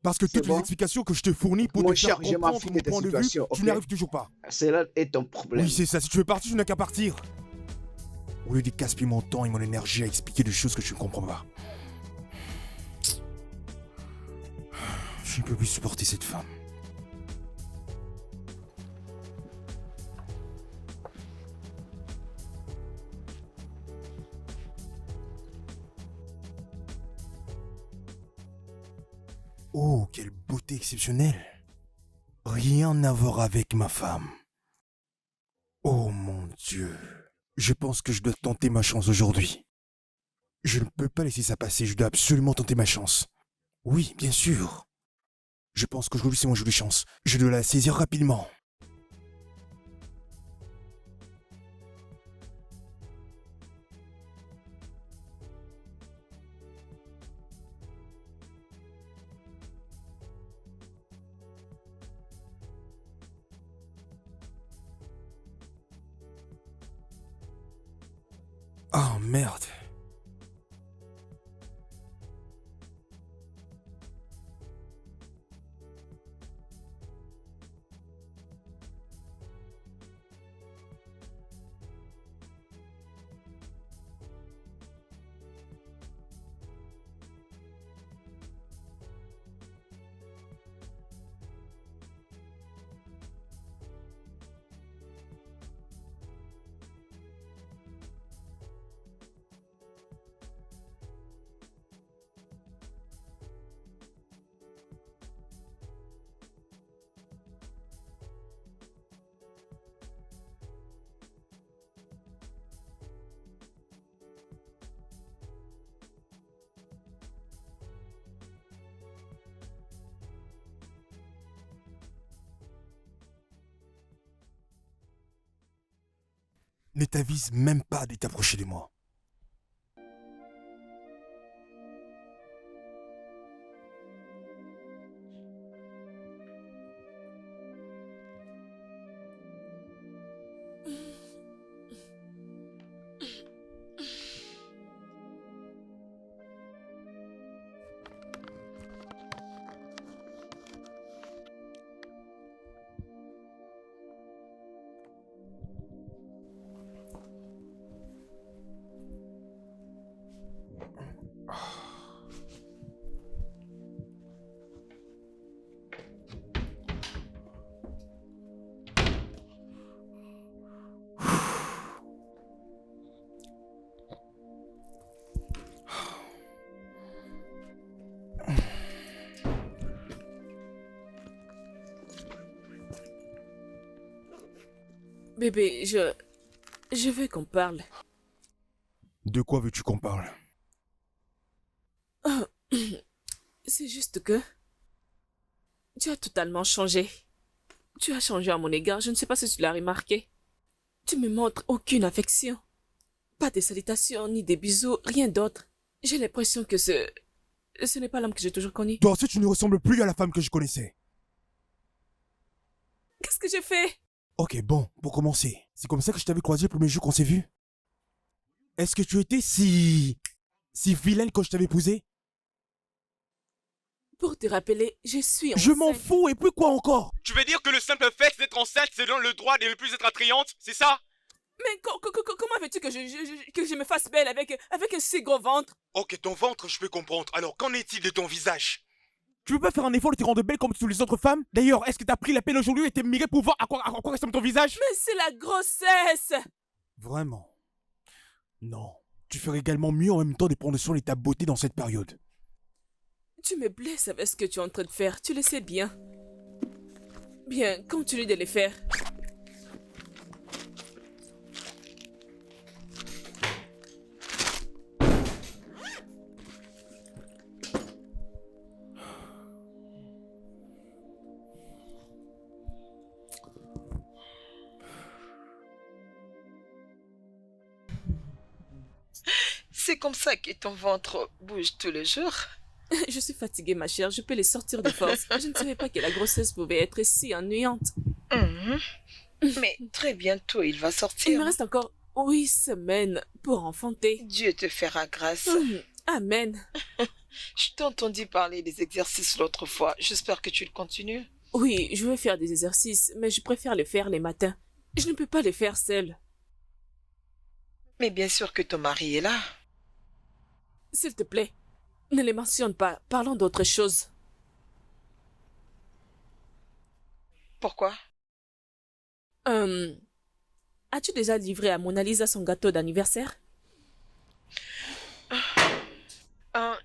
Parce que C'est toutes bon. les explications que je te fournis pour Mon te faire cher, je m'en comprendre fous mon de ta point de vue, situation, tu ok? n'y arrives toujours pas. Cela est ton problème. Oui, c'est ça. Si tu veux partir, tu n'as qu'à partir. Au lieu de gaspiller mon temps et mon énergie à expliquer des choses que tu ne comprends pas. Je ne peux plus supporter cette femme. Oh, quelle beauté exceptionnelle. Rien à voir avec ma femme. Oh mon Dieu. Je pense que je dois tenter ma chance aujourd'hui. Je ne peux pas laisser ça passer, je dois absolument tenter ma chance. Oui, bien sûr. Je pense qu'aujourd'hui c'est mon jour de chance. Je dois la saisir rapidement. Oh merde. Ne t'avise même pas de t'approcher de moi. Bébé, je veux qu'on parle. De quoi veux-tu qu'on parle? Oh, c'est juste que tu as totalement changé. Tu as changé à mon égard, je ne sais pas si tu l'as remarqué. Tu me montres aucune affection. Pas de salutations, ni des bisous, rien d'autre. J'ai l'impression que ce n'est pas l'homme que j'ai toujours connu. Toi aussi, tu ne ressembles plus à la femme que je connaissais. Qu'est-ce que j'ai fait? Ok, bon, pour commencer, c'est comme ça que je t'avais croisé le premier jour qu'on s'est vu? Est-ce que tu étais si vilaine quand je t'avais épousé? Pour te rappeler, je suis enceinte. Je m'en fous, et puis quoi encore? Tu veux dire que le simple fait d'être enceinte, c'est dans le droit de ne plus être attrayante, c'est ça? Mais comment veux-tu que je me fasse belle avec un si gros ventre? Ok, ton ventre, je peux comprendre. Alors, qu'en est-il de ton visage? Tu veux pas faire un effort de te rendre belle comme toutes les autres femmes? D'ailleurs, est-ce que t'as pris la peine aujourd'hui et t'es miré pour voir à quoi ressemble ton visage? Mais c'est la grossesse! Vraiment? Non. Tu ferais également mieux en même temps de prendre soin de ta beauté dans cette période. Tu me blesses avec ce que tu es en train de faire, tu le sais bien. Bien, continue de le faire. C'est comme ça que ton ventre bouge tous les jours? Je suis fatiguée, ma chère, je peux les sortir de force. Je ne savais pas que la grossesse pouvait être si ennuyante. Mais très bientôt, il va Il sortir. me reste encore 8 semaines pour enfanter. Dieu te fera grâce. Amen. Je t'ai entendu parler des exercices l'autre fois. J'espère que tu le continues. Oui, je veux faire des exercices, mais je préfère les faire les matins. Je ne peux pas les faire seule. Mais bien sûr que ton mari est là. S'il te plaît, ne les mentionne pas. Parlons d'autre chose. Pourquoi? As-tu déjà livré à Mona Lisa son gâteau d'anniversaire?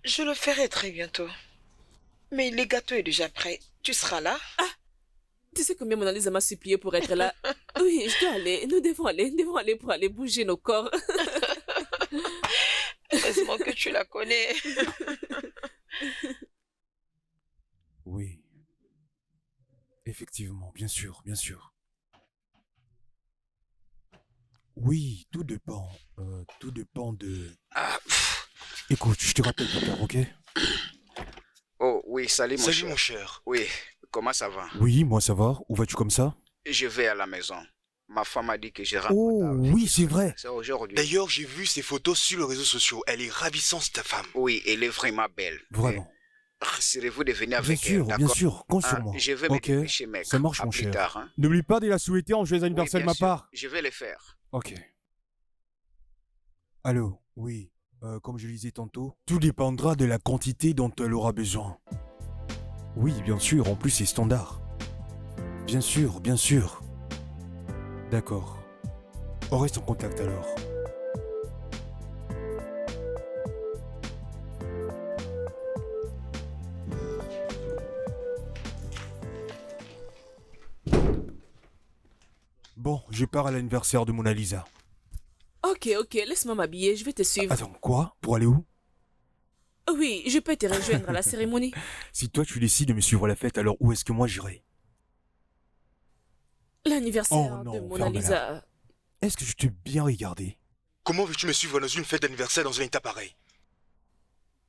Je le ferai très bientôt. Mais le gâteau est déjà prêt. Tu seras là? Tu sais combien Mona Lisa m'a supplié pour être là? Oui, je dois aller. Nous devons aller pour aller bouger nos corps. Heureusement que tu la connais. Oui. Effectivement, bien sûr, bien sûr. Oui, tout dépend. Tout dépend de... Écoute, je te rappelle plus tard, ok? Oh oui, salut mon Salut cher. mon cher. Oui, comment ça va? Oui, moi ça va. Où vas-tu comme ça? Je vais à la maison. Ma femme a dit que je rentre Oh, tard. oui, c'est vrai. C'est aujourd'hui. D'ailleurs, j'ai vu ses photos sur les réseaux sociaux. Elle est ravissante, ta femme. Oui, elle est vraiment belle. Vraiment. Rassurez-vous de venir Bien avec sûr, elle, bien d'accord? sûr. Compte sur Ah, moi. je vais me Ok, dépêcher, mec. ça marche, À mon plus cher. tard, hein. N'oublie pas de la souhaiter en joyeux Oui, anniversaire de bien ma sûr. part. Je vais le faire. Ok. Allô, oui. Comme je le disais tantôt, tout dépendra de la quantité dont elle aura besoin. Oui, bien sûr, en plus c'est standard. Bien sûr, bien sûr. D'accord. On reste en contact alors. Bon, je pars à l'anniversaire de Mona Lisa. Ok, laisse-moi m'habiller, je vais te suivre. Attends, quoi? Pour aller où? Oui, je peux te rejoindre à la cérémonie. Si toi tu décides de me suivre à la fête, alors où est-ce que moi j'irai? L'anniversaire Oh non, de Mona ferme-la. Lisa. Est-ce que je t'ai bien regardé? Comment veux-tu me suivre dans une fête d'anniversaire dans un état pareil?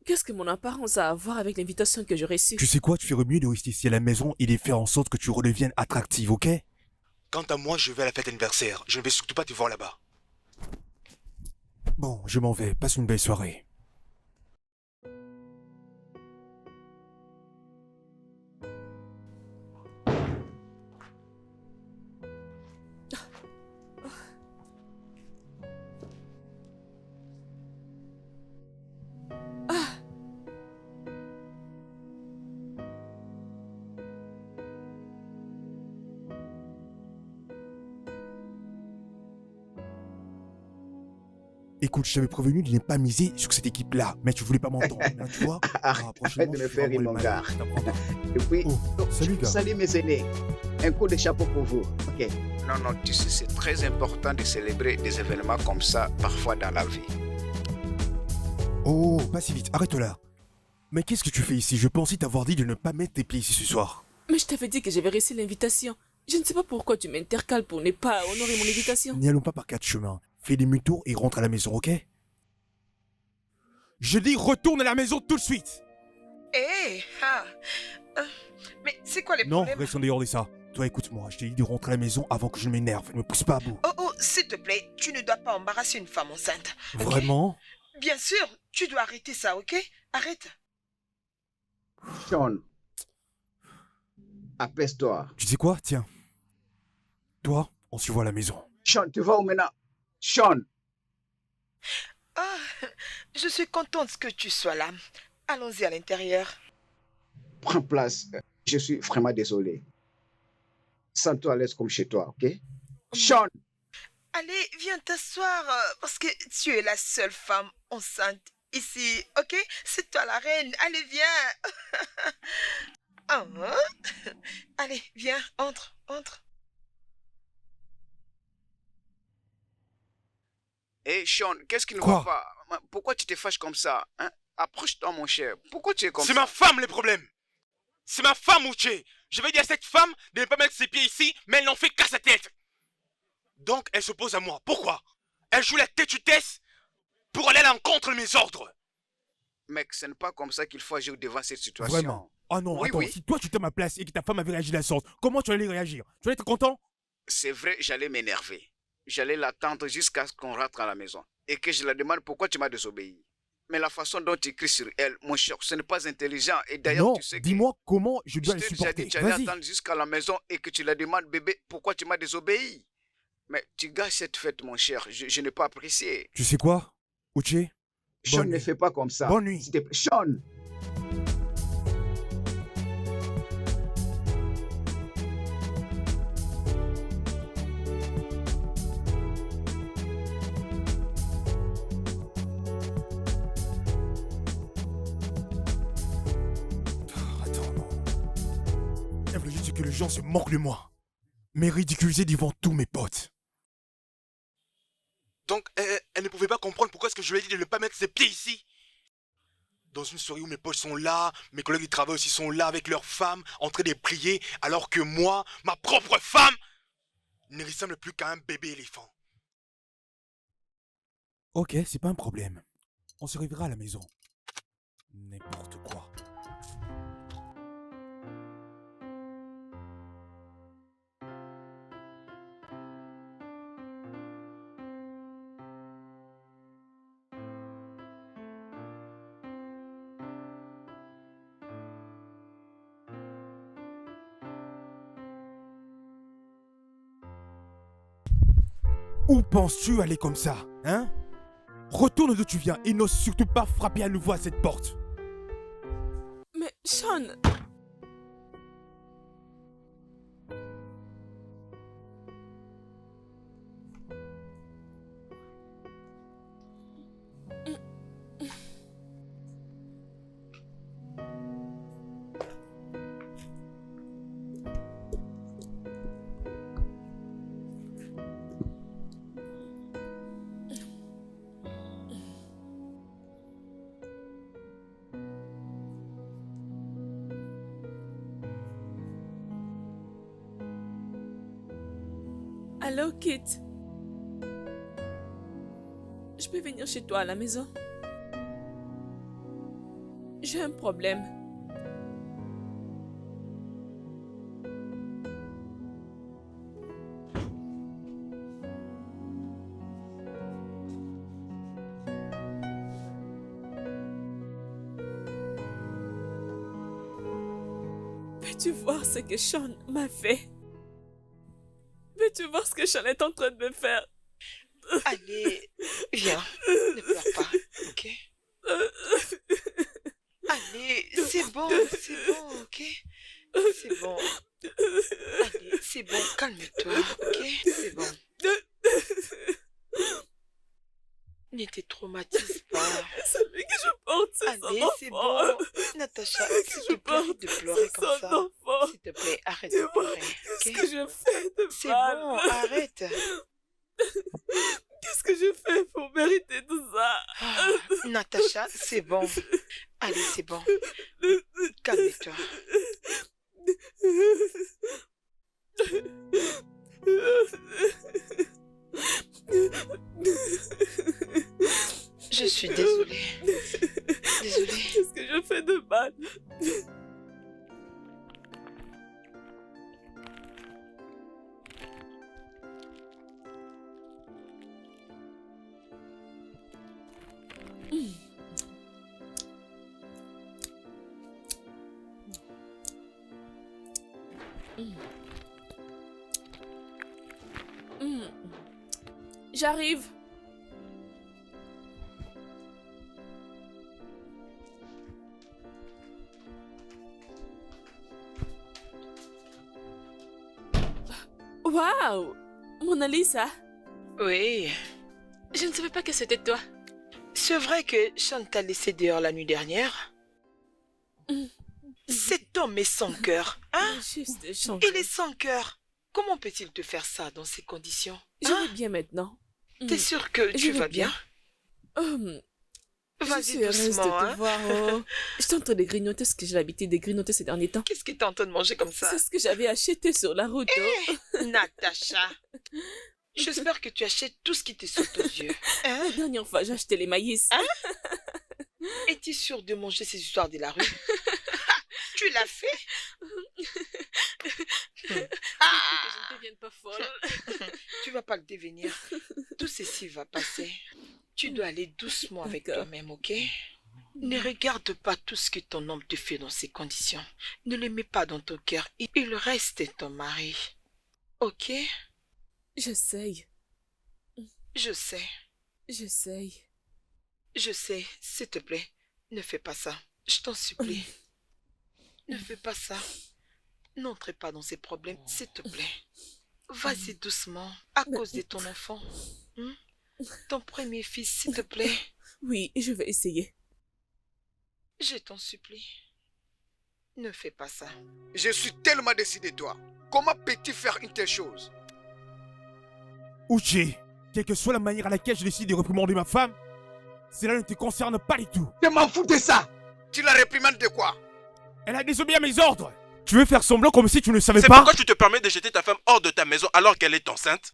Qu'est-ce que mon apparence a à voir avec l'invitation que j'ai reçue? Tu sais quoi, tu ferais mieux de rester ici à la maison et de faire en sorte que tu redeviennes attractive, ok? Quant à moi, je vais à la fête d'anniversaire. Je ne vais surtout pas te voir là-bas. Bon, je m'en vais, passe une belle soirée. Écoute, je t'avais prévenu de ne pas miser sur cette équipe-là, mais tu voulais pas m'entendre, hein, tu vois. Arrête de me faire rire, mon gars. Et puis, salut, gars. Salut mes aînés. Un coup de chapeau pour vous. Ok. Non, tu sais, c'est très important de célébrer des événements comme ça, parfois dans la vie. Oh, pas si vite, arrête là. Mais qu'est-ce que tu fais ici? Je pensais t'avoir dit de ne pas mettre tes pieds ici ce soir. Mais je t'avais dit que j'avais reçu l'invitation. Je ne sais pas pourquoi tu m'intercales pour ne pas honorer mon invitation. N'y allons pas par 4 chemins. Fais demi-tour et rentre à la maison, ok? Je dis retourne à la maison tout de suite. Mais c'est quoi les Non, problèmes? reste en dehors de ça. Toi, écoute-moi, je t'ai dit de rentrer à la maison avant que je ne m'énerve. Ne me pousse pas à bout. Oh, s'il te plaît, tu ne dois pas embarrasser une femme enceinte. Ok? Vraiment? Bien sûr, tu dois arrêter ça, ok? Arrête. Sean, apaise-toi. Tu sais quoi? Tiens. Toi, on se voit à la maison. Sean, tu vas où maintenant? Sean! Ah, je suis contente que tu sois là. Allons-y à l'intérieur. Prends place. Je suis vraiment désolé. Sens-toi à l'aise comme chez toi, ok? Sean! Allez, viens t'asseoir, parce que tu es la seule femme enceinte ici, ok? C'est toi la reine. Allez, viens. Ah, hein? Allez, viens, entre. Hé, Sean, qu'est-ce qui ne Quoi? va pas? Pourquoi tu te fâches comme ça, hein? Approche-toi, mon cher. Pourquoi tu es comme ça? C'est ma femme le problème. C'est ma femme, Uche. Je vais dire à cette femme de ne pas mettre ses pieds ici, mais elle n'en fait qu'à sa tête. Donc elle s'oppose à moi. Pourquoi? Elle joue la têtutesse pour aller à l'encontre de mes ordres. Mec, ce n'est pas comme ça qu'il faut agir devant cette situation. Vraiment? Oh non, Oui, attends, oui. si toi tu étais à ma place et que ta femme avait réagi de la sorte, comment tu allais réagir? Tu allais être content? C'est vrai, j'allais m'énerver. J'allais l'attendre jusqu'à ce qu'on rentre à la maison. Et que je la demande pourquoi tu m'as désobéi. Mais la façon dont tu cries sur elle, mon cher, ce n'est pas intelligent. Et d'ailleurs, Non, tu sais que... dis-moi comment je dois Je le t'ai déjà dit, supporter. tu allais Vas-y. attendre jusqu'à la maison et que tu la demandes, bébé, pourquoi tu m'as désobéi. Mais tu gâches cette fête, mon cher. Je n'ai pas apprécié. Tu sais quoi, Uche? Sean, Bonne ne nuit. fais pas comme ça. Bonne nuit. S'il te plaît. Sean! Attends, non. Elle voulait juste que les gens se moquent de moi. Mais ridiculisé devant tous mes potes. Donc elle ne pouvait pas comprendre pourquoi est-ce que je lui ai dit de ne pas mettre ses pieds ici. Dans une soirée où mes potes sont là, mes collègues de travail aussi sont là avec leurs femmes, en train de prier, alors que moi, ma propre femme, ne ressemble plus qu'à un bébé éléphant. Ok, c'est pas un problème. On se reverra à la maison. N'importe quoi. Où penses-tu aller comme ça, hein? Retourne d'où tu viens et n'ose surtout pas frapper à nouveau à cette porte. Mais Sean, allô Kit. Je peux venir chez toi à la maison? J'ai un problème. Peux-tu voir ce que Sean m'a fait? Peux-tu voir ce que Sean est en train de me faire? Allez, viens. Ne pleure pas, ok? Allez, c'est bon, ok? C'est bon. Allez, c'est bon, calme-toi, ok? C'est bon. Ne te traumatise pas. Celui que je porte, c'est son Allez, c'est enfant. bon. Natacha, Celui s'il que te je plaît, porte, arrête de pleurer c'est comme son ça. enfant. S'il te plaît, arrête de Dis-moi, pleurer. qu'est-ce Ok? que je fais de C'est mal? bon, arrête. Qu'est-ce que je fais pour mériter tout ça? Ah, Natacha, c'est bon. Allez, c'est bon. Calme-toi. Je suis désolée. Désolée. Qu'est-ce que je fais de mal? J'arrive. Waouh! Mon Alissa, Oui. Je ne savais pas que c'était toi. C'est vrai que Sean t'a laissé dehors la nuit dernière? Cet homme est sans cœur, hein? juste changer. Il est sans cœur. Comment peut-il te faire ça dans ces conditions? Je vais bien maintenant. T'es sûr que Je tu vais vas bien? Je Vas-y suis heureuse de doucement, te hein? voir. Oh. J'étais en train de grignoter ce que j'ai l'habitude de grignoter ces derniers temps. Qu'est-ce que t'es en train de manger comme ça? C'est ce que j'avais acheté sur la route. Oh. Natacha, j'espère que tu achètes tout ce qui te saute aux yeux. Hein? La dernière fois, j'ai acheté les maïs. Es-tu sûr de manger ces histoires de la rue? Tu l'as fait? Que je ne devienne pas folle. Tu vas pas le devenir. Tout ceci va passer. Tu dois aller doucement avec D'accord. toi-même, ok? Ne regarde pas tout ce que ton homme te fait dans ces conditions. Ne le mets pas dans ton cœur. Il reste ton mari. Ok? J'essaye. Je sais. J'essaye. Je sais. S'il te plaît, ne fais pas ça. Je t'en supplie. Ne fais pas ça. N'entre pas dans ces problèmes, s'il te plaît. Vas-y doucement, à cause de ton enfant. Hein? Ton premier fils, s'il te plaît. Oui, je vais essayer. Je t'en supplie. Ne fais pas ça. Je suis tellement décidé, toi. Comment peux-tu faire une telle chose? Uche, quelle que soit la manière à laquelle je décide de réprimander ma femme, cela ne te concerne pas du tout. Je m'en fous de ça. Tu la réprimandes de quoi? Elle a désobéi à mes ordres. Tu veux faire semblant comme si tu ne savais C'est pas? pourquoi tu te permets de jeter ta femme hors de ta maison alors qu'elle est enceinte?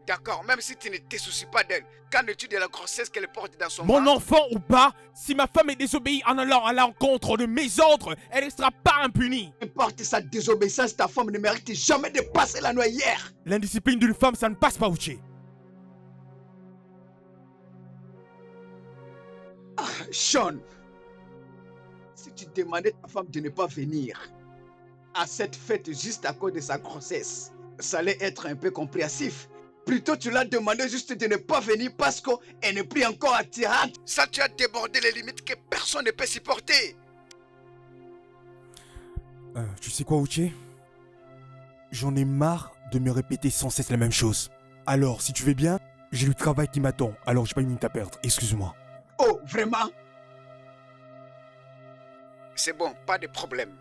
D'accord, même si tu ne te soucies pas d'elle, qu'en es-tu de la grossesse qu'elle porte dans son Mon ventre? enfant ou pas, si ma femme est désobéie en allant à l'encontre de mes ordres, elle ne sera pas impunie. Importe sa désobéissance, ta femme ne mérite jamais de passer la noyère. L'indiscipline d'une femme, ça ne passe pas, Uche. Sean, si tu demandais à ta femme de ne pas venir à cette fête juste à cause de sa grossesse, ça allait être un peu compréhensif. Plutôt tu l'as demandé juste de ne pas venir parce qu'elle n'est plus encore attirante. Ça, tu as débordé les limites que personne ne peut supporter. Tu sais quoi, Uche? J'en ai marre de me répéter sans cesse la même chose. Alors, si tu veux bien, j'ai du travail qui m'attend, alors j'ai pas une minute à perdre, excuse-moi. Oh, vraiment? C'est bon, pas de problème.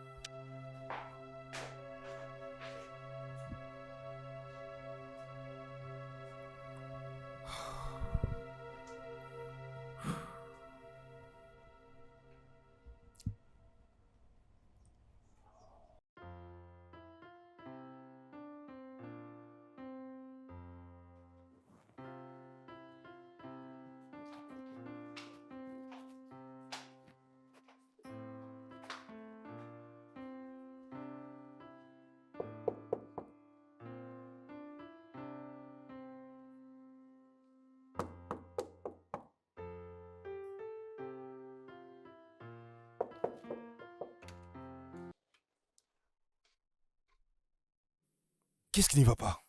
Qu'est-ce qui n'y va pas?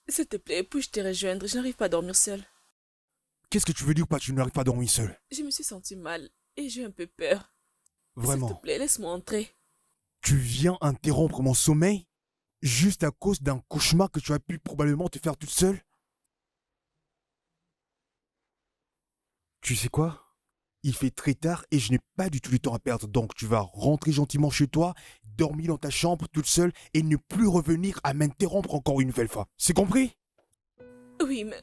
S'il te plaît, puis-je te rejoindre? Je n'arrive pas à dormir seule. Qu'est-ce que tu veux dire par tu n'arrives pas à dormir seul? Je me suis sentie mal et j'ai un peu peur. S'il te Vraiment? plaît, laisse-moi entrer. Tu viens interrompre mon sommeil juste à cause d'un cauchemar que tu as pu probablement te faire toute seule? Tu sais quoi? Il fait très tard et je n'ai pas du tout du temps à perdre. Donc tu vas rentrer gentiment chez toi, dormir dans ta chambre toute seule et ne plus revenir à m'interrompre encore une nouvelle fois. C'est compris? Oui, mais...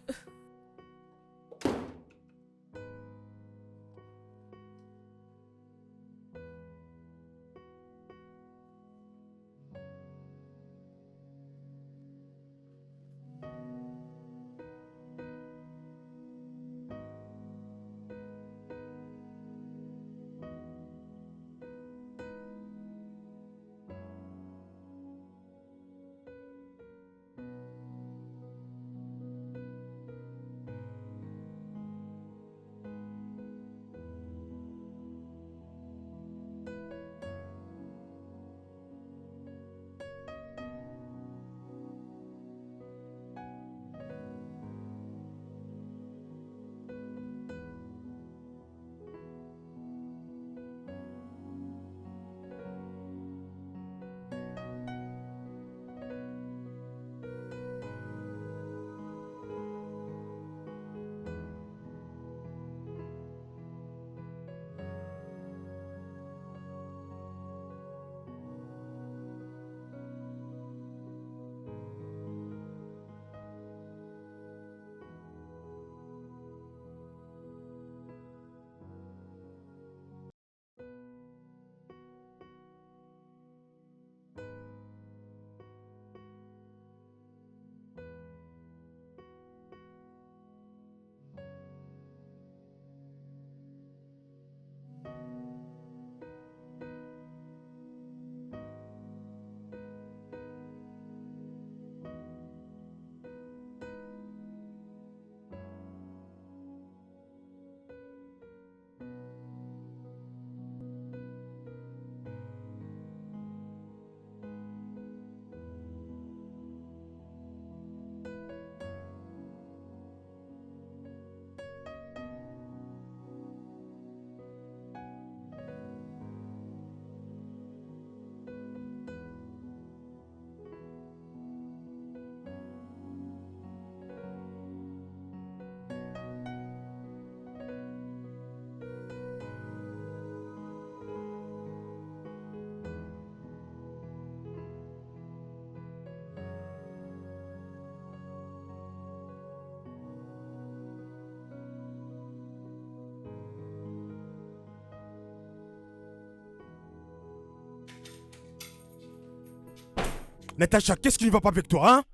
Natacha, qu'est-ce qui ne va pas avec toi, hein?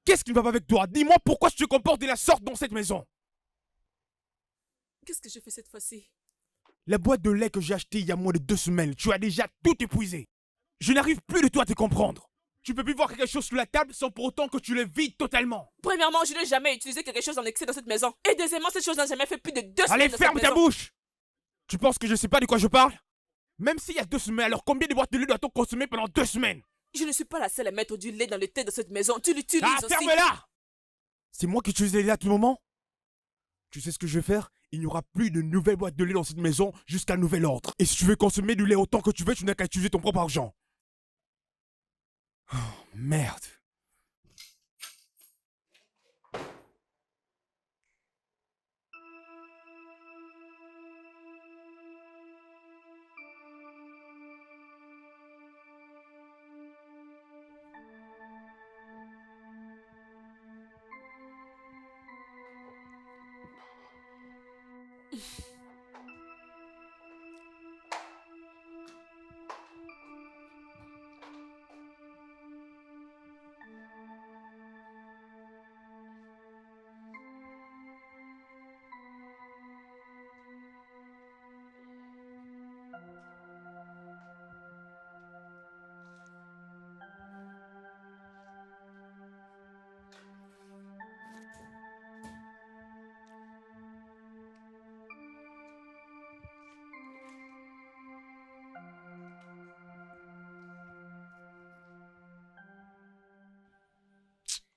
Qu'est-ce qui ne va pas avec toi? Dis-moi pourquoi tu te comportes de la sorte dans cette maison. Qu'est-ce que je fais cette fois-ci? La boîte de lait que j'ai achetée il y a moins de 2 semaines, tu as déjà tout épuisé. Je n'arrive plus de toi à te comprendre. Tu peux plus voir quelque chose sur la table sans pour autant que tu le vides totalement. Premièrement, je n'ai jamais utilisé quelque chose en excès dans cette maison. Et deuxièmement, cette chose n'a jamais fait plus de 2 semaines Allez, dans ferme cette ta maison. bouche! Tu penses que je sais pas de quoi je parle? Même s'il y a 2 semaines, alors combien de boîtes de lait doit-on consommer pendant 2 semaines? Je ne suis pas la seule à mettre du lait dans le thé de cette maison. Tu l'utilises Ah, aussi. ferme-la! C'est moi qui utilise les lait à tout moment? Tu sais ce que je vais faire? Il n'y aura plus de nouvelles boîtes de lait dans cette maison jusqu'à nouvel ordre. Et si tu veux consommer du lait autant que tu veux, tu n'as qu'à utiliser ton propre argent. Oh, merde.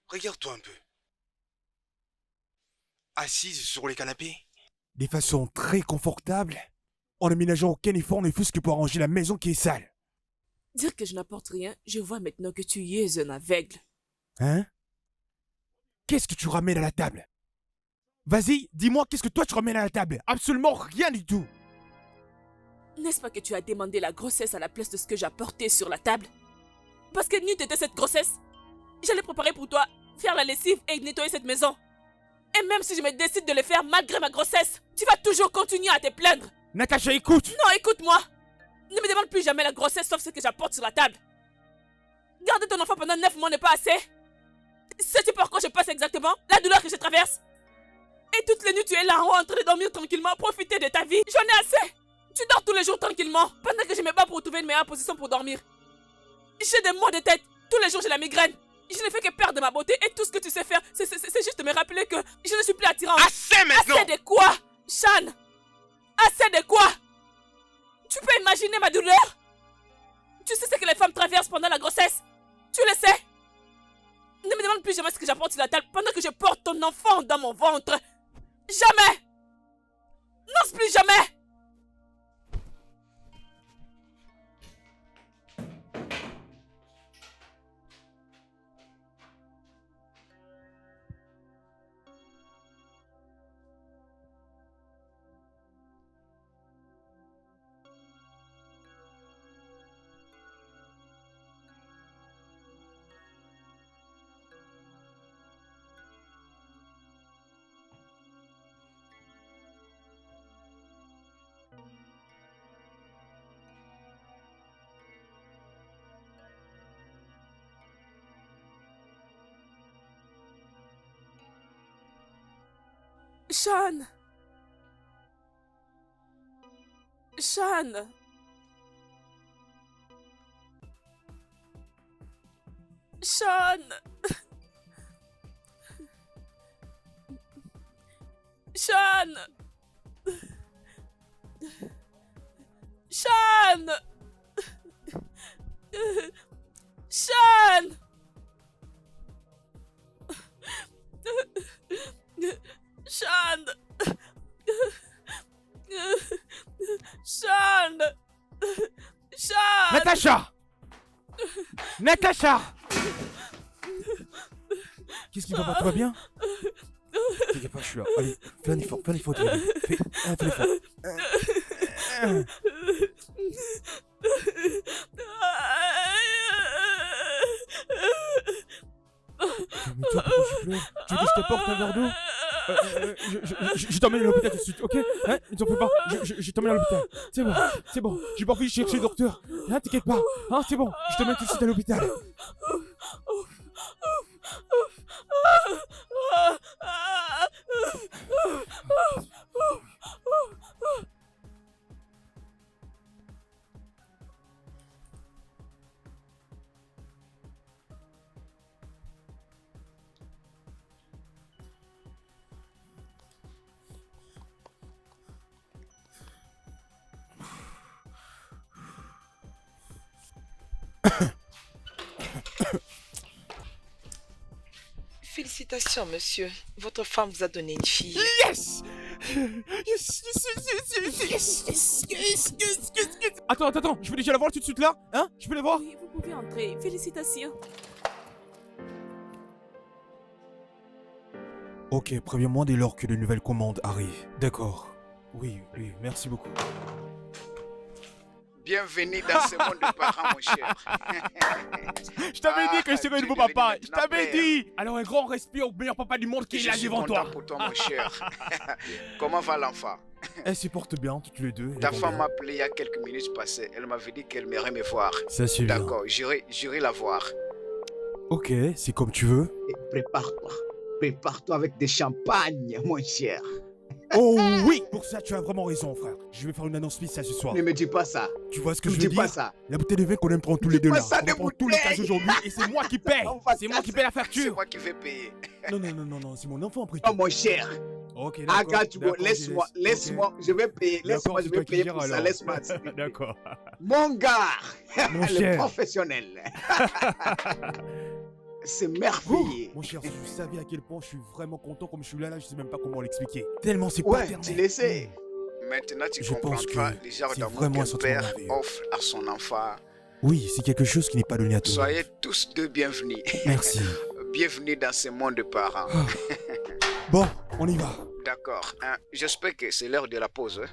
Regarde-toi un peu. Assise sur les canapés. De façon très confortable, en ne ménageant aucun effort ne fût-ce que pour arranger la maison qui est sale. Dire que je n'apporte rien, je vois maintenant que tu es un aveugle. Hein? Qu'est-ce que tu ramènes à la table? Vas-y, dis-moi qu'est-ce que toi tu ramènes à la table. Absolument rien du tout. N'est-ce pas que tu as demandé la grossesse à la place de ce que j'ai apporté sur la table? Parce que nulle était cette grossesse. J'allais préparer pour toi, faire la lessive et nettoyer cette maison. Et même si je me décide de le faire malgré ma grossesse, tu vas toujours continuer à te plaindre. Natacha, écoute. Non, écoute-moi. Ne me demande plus jamais la grossesse sauf ce que j'apporte sur la table. Garder ton enfant pendant 9 mois n'est pas assez. Sais-tu par quoi je passe exactement? La douleur que je traverse. Et toutes les nuits tu es là en haut en train de dormir tranquillement, profiter de ta vie. J'en ai assez. Tu dors tous les jours tranquillement, pendant que je me bats pour trouver une meilleure position pour dormir. J'ai des maux de tête. Tous les jours j'ai la migraine. Je ne fais que perdre ma beauté et tout ce que tu sais faire, c'est juste me rappeler que je ne suis plus attirant. Assez maintenant! Assez de quoi, Sean? Assez de quoi? Tu peux imaginer ma douleur? Tu sais ce que les femmes traversent pendant la grossesse? Tu le sais? Ne me demande plus jamais ce que j'apporte sur la table pendant que je porte ton enfant dans mon ventre. Jamais! N'ose plus jamais! Sean! Sean! Sean! Sean! Sean! Sean! Sean! Sean! Sean! Natacha! Natacha! Qu'est-ce qui va pas? Tout va bien? T'inquiète pas, je suis là. Allez, fais un effort, fais un effort. Mais toi, pourquoi tu pleures? Tu veux que je t'apporte un verre d'eau? Je t'emmène à l'hôpital tout de suite, ok? Hein? Ne t'en fais pas, je t'emmène à l'hôpital. C'est bon, j'ai pas envie de chercher le docteur. Hein, t'inquiète pas, hein, c'est bon, je t'emmène tout de suite à l'hôpital. Félicitations, monsieur. Votre femme vous a donné une fille. Yes! Attends, je peux déjà la voir tout de suite là? Hein? Je peux la voir? Oui, vous pouvez entrer. Félicitations. Ok, préviens-moi dès lors que de nouvelles commandes arrivent. D'accord. Oui, merci beaucoup. Bienvenue dans ce monde de parents, mon cher. Je t'avais dit que je serais un nouveau papa. Je t'avais père. dit. Alors un grand respect au meilleur papa du monde qui est Je là suis devant content toi. pour toi, mon cher. Comment va l'enfant? Elle se porte bien, toutes les deux. Ta femme m'a appelé il y a quelques minutes passées. Elle m'avait dit qu'elle aimerait me voir. Ça c'est bien. D'accord, j'irai la voir. Ok, c'est comme tu veux. Et prépare-toi. Prépare-toi avec des champagnes, mon cher. Oh oui, pour ça tu as vraiment raison, frère. Je vais faire une annonce spéciale ce soir. Ne me dis pas ça. Tu vois ce que Ne je me veux dis pas dire? ça. La bouteille de vin qu'on aime prendre tous les deux pas là. ça, On des va prendre tous les bouteilles. cases aujourd'hui et c'est moi qui paye. On va C'est moi qui paye la C'est facture. moi qui vais payer. Non, c'est mon enfant après Oh, tout. mon cher. Ok, Ah, d'accord. gars, tu vois, d'accord, laisse-moi, je laisse-moi, je vais payer. Laisse-moi, je vais payer pour ça. Laisse-moi. s'il te plaît. D'accord. Mon gars, Mon le cher. professionnel. C'est Ouh, merveilleux. mon cher, si je savais à quel point je suis vraiment content comme je suis là, je sais même pas comment l'expliquer. Tellement c'est Ouais, paternel. tu le sais. Maintenant, tu Je pense comprendras que les genres c'est d'amour vraiment un qu'un sentiment père merveilleux. offre à son enfant. Oui, c'est quelque chose qui n'est pas donné à tout le monde. Soyez tous deux bienvenus. Merci. Bienvenue dans ce monde de parents. Bon, on y va. D'accord. Hein, j'espère que c'est l'heure de la pause. Hein.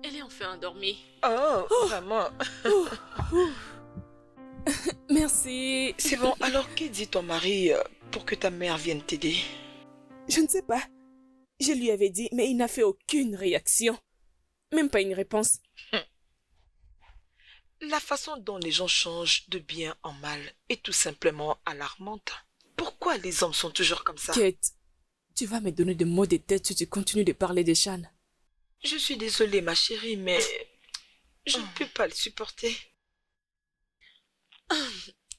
Elle est enfin endormie. Oh, vraiment. Merci. C'est bon, alors que dit ton mari pour que ta mère vienne t'aider? Je ne sais pas. Je lui avais dit, mais il n'a fait aucune réaction. Même pas une réponse. La façon dont les gens changent de bien en mal est tout simplement alarmante. Pourquoi les hommes sont toujours comme ça? Kate, tu vas me donner des mots de tête si tu continues de parler de Shan. Je suis désolée, ma chérie, mais je ne peux pas le supporter.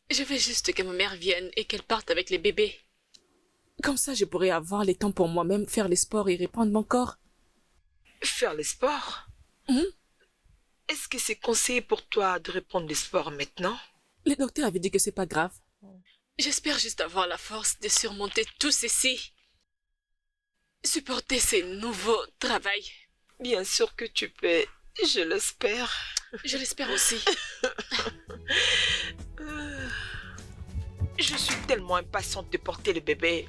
Je veux juste que ma mère vienne et qu'elle parte avec les bébés. Comme ça, je pourrais avoir le temps pour moi-même, faire le sport et reprendre mon corps. Faire le sport? Est-ce que c'est conseillé pour toi de reprendre le sport maintenant? Le docteur avait dit que c'est pas grave. J'espère juste avoir la force de surmonter tout ceci. Supporter ces nouveaux travails. Bien sûr que tu peux, je l'espère. Je l'espère aussi. Je suis tellement impatiente de porter le bébé.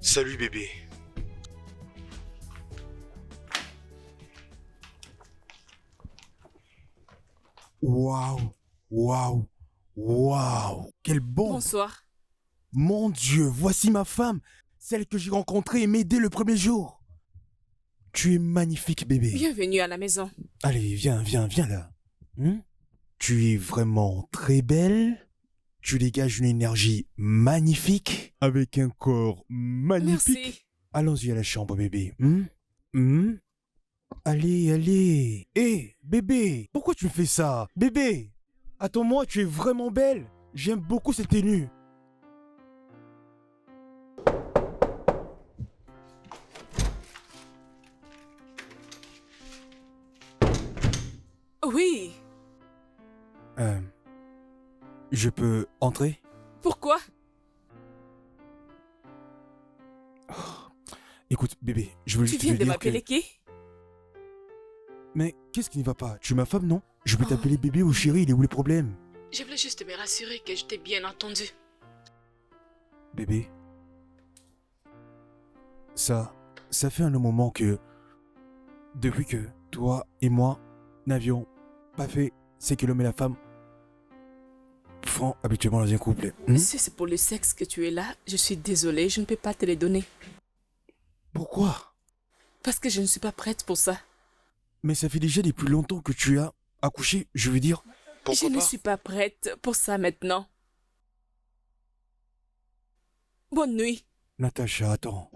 Salut bébé. Waouh, waouh, waouh. Quelle bombe. Bonsoir. Mon Dieu, voici ma femme. Celle que j'ai rencontrée et m'aider le premier jour. Tu es magnifique bébé. Bienvenue à la maison. Allez, viens là. Tu es vraiment très belle. Tu dégages une énergie magnifique. Avec un corps magnifique. Merci. Allons-y à la chambre bébé. Allez. Hé, bébé, pourquoi tu me fais ça? Bébé, attends-moi, tu es vraiment belle. J'aime beaucoup cette tenue. Oui. Je peux entrer? Pourquoi? Écoute, bébé, je veux Tu juste te viens de dire m'appeler que... qui? Mais qu'est-ce qui ne va pas? Tu es ma femme, non? Je peux Oh. t'appeler bébé ou chérie, il est où le problème? Je voulais juste me rassurer que je t'ai bien entendu. Bébé, ça fait un long moment que... Depuis que toi et moi n'avions pas fait ce que l'homme et la femme font habituellement dans un couple. Si c'est pour le sexe que tu es là, je suis désolée, je ne peux pas te les donner. Pourquoi? Parce que je ne suis pas prête pour ça. Mais ça fait déjà depuis longtemps que tu as accouché, je veux dire. Je ne suis pas prête pour ça maintenant. Bonne nuit. Natacha, attends.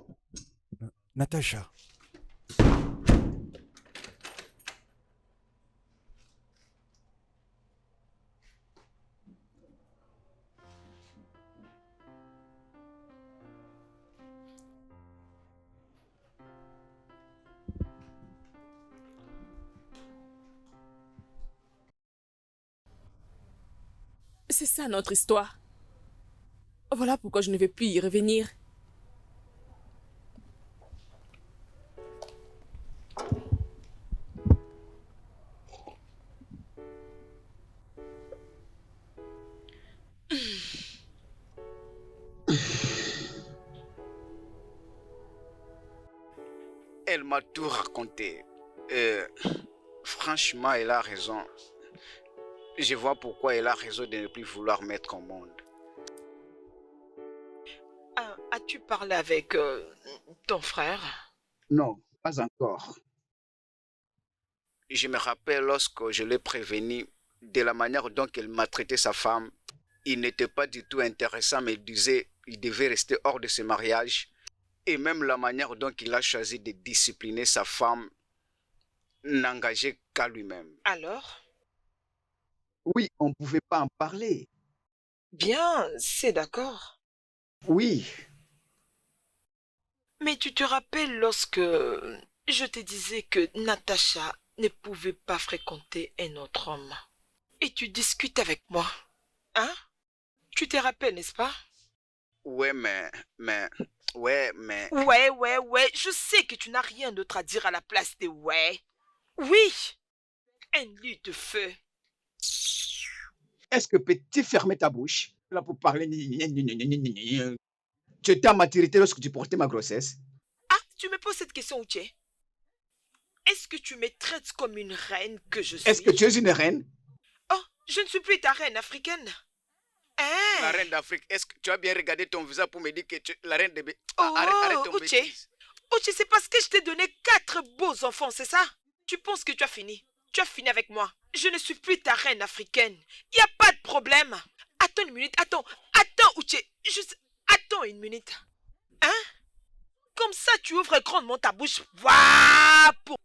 Natacha. C'est ça notre histoire. Voilà pourquoi je ne vais plus y revenir. Elle m'a tout raconté. Franchement, elle a raison. Je vois pourquoi elle a raison de ne plus vouloir mettre au monde. As-tu parlé avec ton frère? Non, pas encore. Je me rappelle lorsque je l'ai prévenu de la manière dont elle maltraitait sa femme. Il n'était pas du tout intéressant, mais il disait qu'il devait rester hors de ce mariage. Et même la manière dont il a choisi de discipliner sa femme n'engageait qu'à lui-même. Alors? Oui, on ne pouvait pas en parler. Bien, c'est d'accord. Oui. Mais tu te rappelles lorsque je te disais que Natacha ne pouvait pas fréquenter un autre homme? Et tu discutes avec moi. Hein? Tu te rappelles, n'est-ce pas? Ouais, mais... Ouais, Je sais que tu n'as rien d'autre à dire à la place de ouais. Oui! Un lit de feu. Est-ce que peux-tu fermer ta bouche là pour parler? Tu étais en maturité lorsque tu portais ma grossesse? Ah, tu me poses cette question, Uche? Est-ce que tu me traites comme une reine que je suis? Est-ce que tu es une reine? Oh, je ne suis plus ta reine africaine. Hein? La reine d'Afrique, est-ce que tu as bien regardé ton visage pour me dire que tu es la reine de... Oh, arrête ton Uche. bêtise. Uche, c'est parce que je t'ai donné 4 beaux enfants, c'est ça? Tu penses que tu as fini? Tu as fini avec moi. Je ne suis plus ta reine africaine. Il n'y a pas de problème. Attends une minute, attends, Uche. Attends une minute. Hein? Comme ça, tu ouvres grandement ta bouche.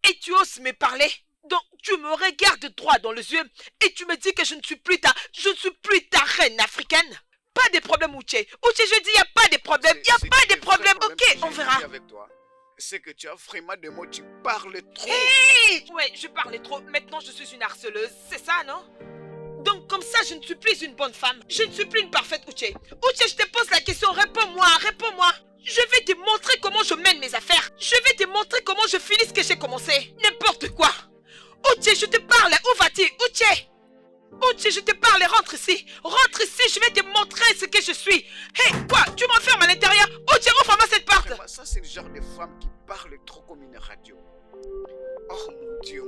Et tu oses me parler. Donc, tu me regardes droit dans les yeux et tu me dis que je ne suis plus ta reine africaine. Pas de problème, Uche. Uche, je dis, il n'y a pas de problème. Il n'y a pas de problème. Ok, on verra. Avec toi, c'est que tu as vraiment des mots, tu parles trop. Hey! Ouais, je parlais trop. Maintenant, je suis une harceleuse. C'est ça, non? Donc, comme ça, je ne suis plus une bonne femme. Je ne suis plus une parfaite Uche. Uche, je te pose la question. Réponds-moi. Je vais te montrer comment je mène mes affaires. Je vais te montrer comment je finis ce que j'ai commencé. N'importe quoi. Uche, je te parle. Où vas-tu? Uche, je te parle. Rentre ici, je vais te montrer ce que je suis. Hé, quoi? Tu m'enfermes à l'intérieur? Uche, ouvre-moi cette porte. Vraiment, ça, c'est le genre de femme qui parle trop comme une radio. Oh mon Dieu.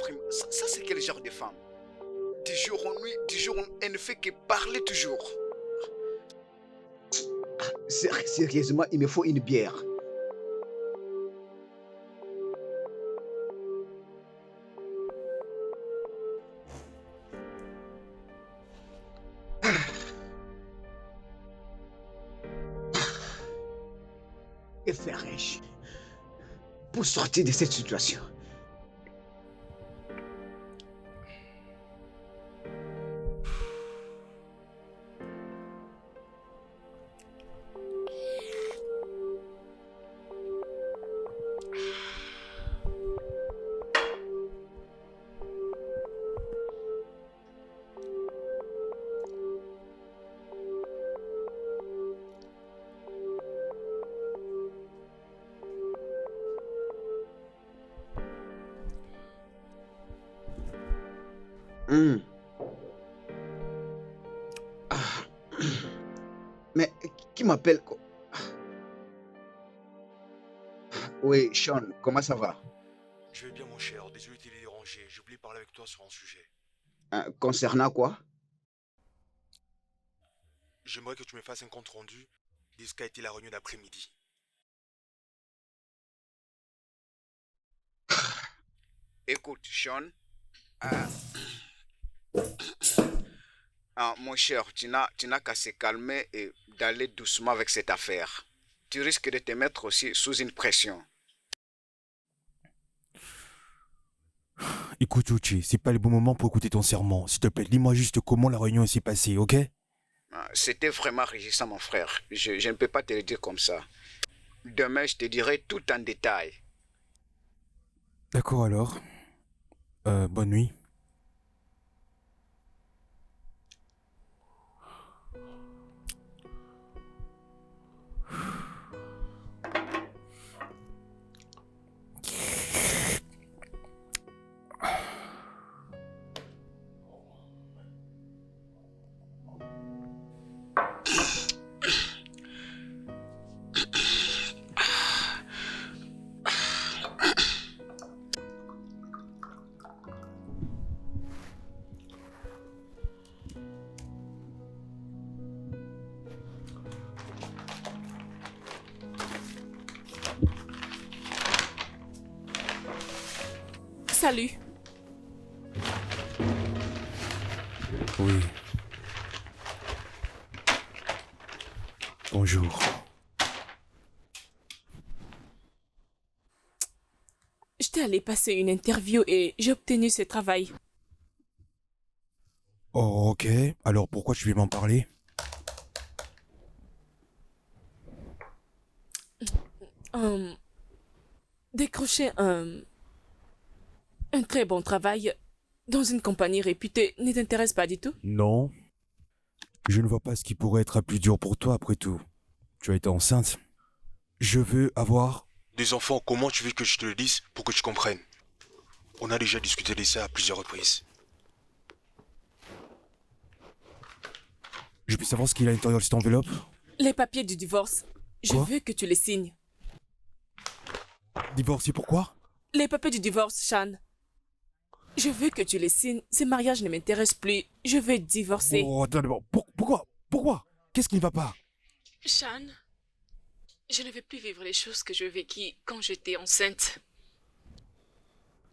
Vraiment, ça c'est quel genre de femme? Du jour en nuit, elle ne fait que parler toujours. Sérieusement, il me faut une bière. Que ferais-je pour sortir de cette situation? Mais qui m'appelle? Oui, Sean, comment ça va? Je vais bien, mon cher. Désolé de te déranger. J'ai oublié de parler avec toi sur un sujet. Concernant quoi? J'aimerais que tu me fasses un compte rendu de ce qu'a été la réunion d'après-midi. Écoute, Sean. Mon cher, tu n'as qu'à se calmer et d'aller doucement avec cette affaire. Tu risques de te mettre aussi sous une pression. Écoute, Uche, c'est pas le bon moment pour écouter ton serment. S'il te plaît, dis-moi juste comment la réunion s'est passée, ok? C'était vraiment régissant, mon frère. Je ne peux pas te le dire comme ça. Demain, je te dirai tout en détail. D'accord alors. Bonne nuit. Salut. Oui. Bonjour. J'étais allée passer une interview et j'ai obtenu ce travail. Oh, ok. Alors pourquoi tu veux m'en parler? Décrocher un très bon travail dans une compagnie réputée ne t'intéresse pas du tout? Non. Je ne vois pas ce qui pourrait être plus dur pour toi après tout. Tu as été enceinte. Je veux avoir... Des enfants, comment tu veux que je te le dise pour que tu comprennes? On a déjà discuté de ça à plusieurs reprises. Je peux savoir ce qu'il y a à l'intérieur de cette enveloppe? Les papiers du divorce. Je Quoi? veux que tu les signes. Divorcé pourquoi? Les papiers du divorce, Sean. Je veux que tu les signes. Ce mariage ne m'intéresse plus. Je veux divorcer. Oh, attends d'abord. Pourquoi? Qu'est-ce qui ne va pas? Sean, je ne veux plus vivre les choses que je vécues quand j'étais enceinte.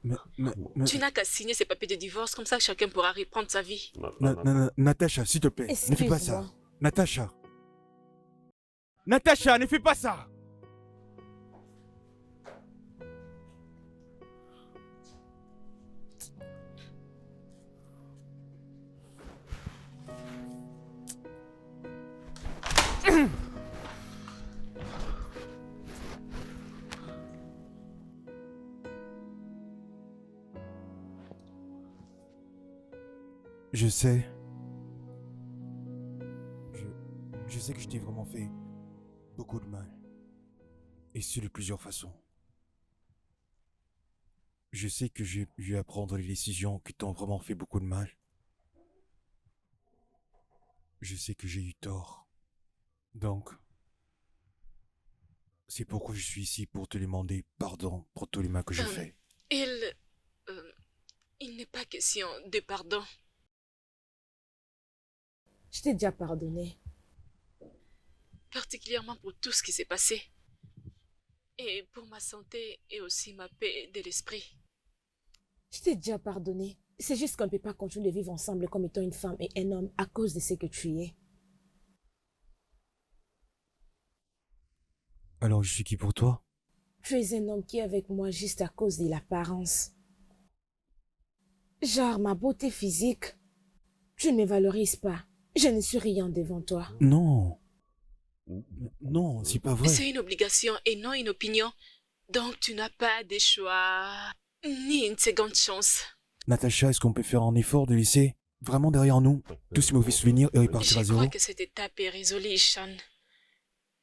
Mais... Tu n'as qu'à signer ces papiers de divorce, comme ça chacun pourra reprendre sa vie. Natacha, s'il te plaît, ne fais pas ça. Natacha. Natacha, ne fais pas ça. Je sais. Je sais que je t'ai vraiment fait beaucoup de mal. Et ce de plusieurs façons. Je sais que j'ai eu à prendre les décisions qui t'ont vraiment fait beaucoup de mal. Je sais que j'ai eu tort. Donc, c'est pourquoi je suis ici pour te demander pardon pour tous les mal que j'ai fait. Il n'est pas question de pardon. Je t'ai déjà pardonné. Particulièrement pour tout ce qui s'est passé. Et pour ma santé et aussi ma paix de l'esprit. Je t'ai déjà pardonné. C'est juste qu'on ne peut pas continuer de vivre ensemble comme étant une femme et un homme à cause de ce que tu es. Alors je suis qui pour toi? Tu es un homme qui est avec moi juste à cause de l'apparence. Genre ma beauté physique. Tu ne me valorises pas. Je ne suis rien devant toi. Non. Non, c'est pas vrai. C'est une obligation et non une opinion. Donc tu n'as pas de choix, ni une seconde chance. Natacha, est-ce qu'on peut faire un effort de laisser vraiment derrière nous tous ces mauvais souvenirs et repartir à Je zéro? crois que cette étape est résolue, Sean.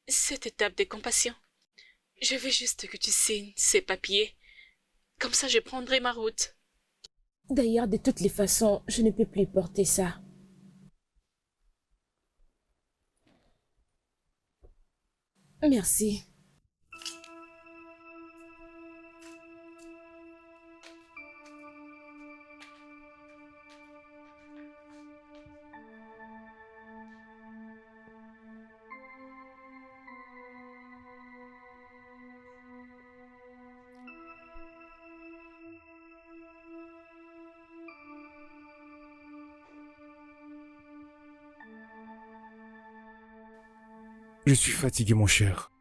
Cette étape de compassion. Je veux juste que tu signes ces papiers. Comme ça, je prendrai ma route. D'ailleurs, de toutes les façons, je ne peux plus porter ça. Merci. Je suis fatigué, mon cher.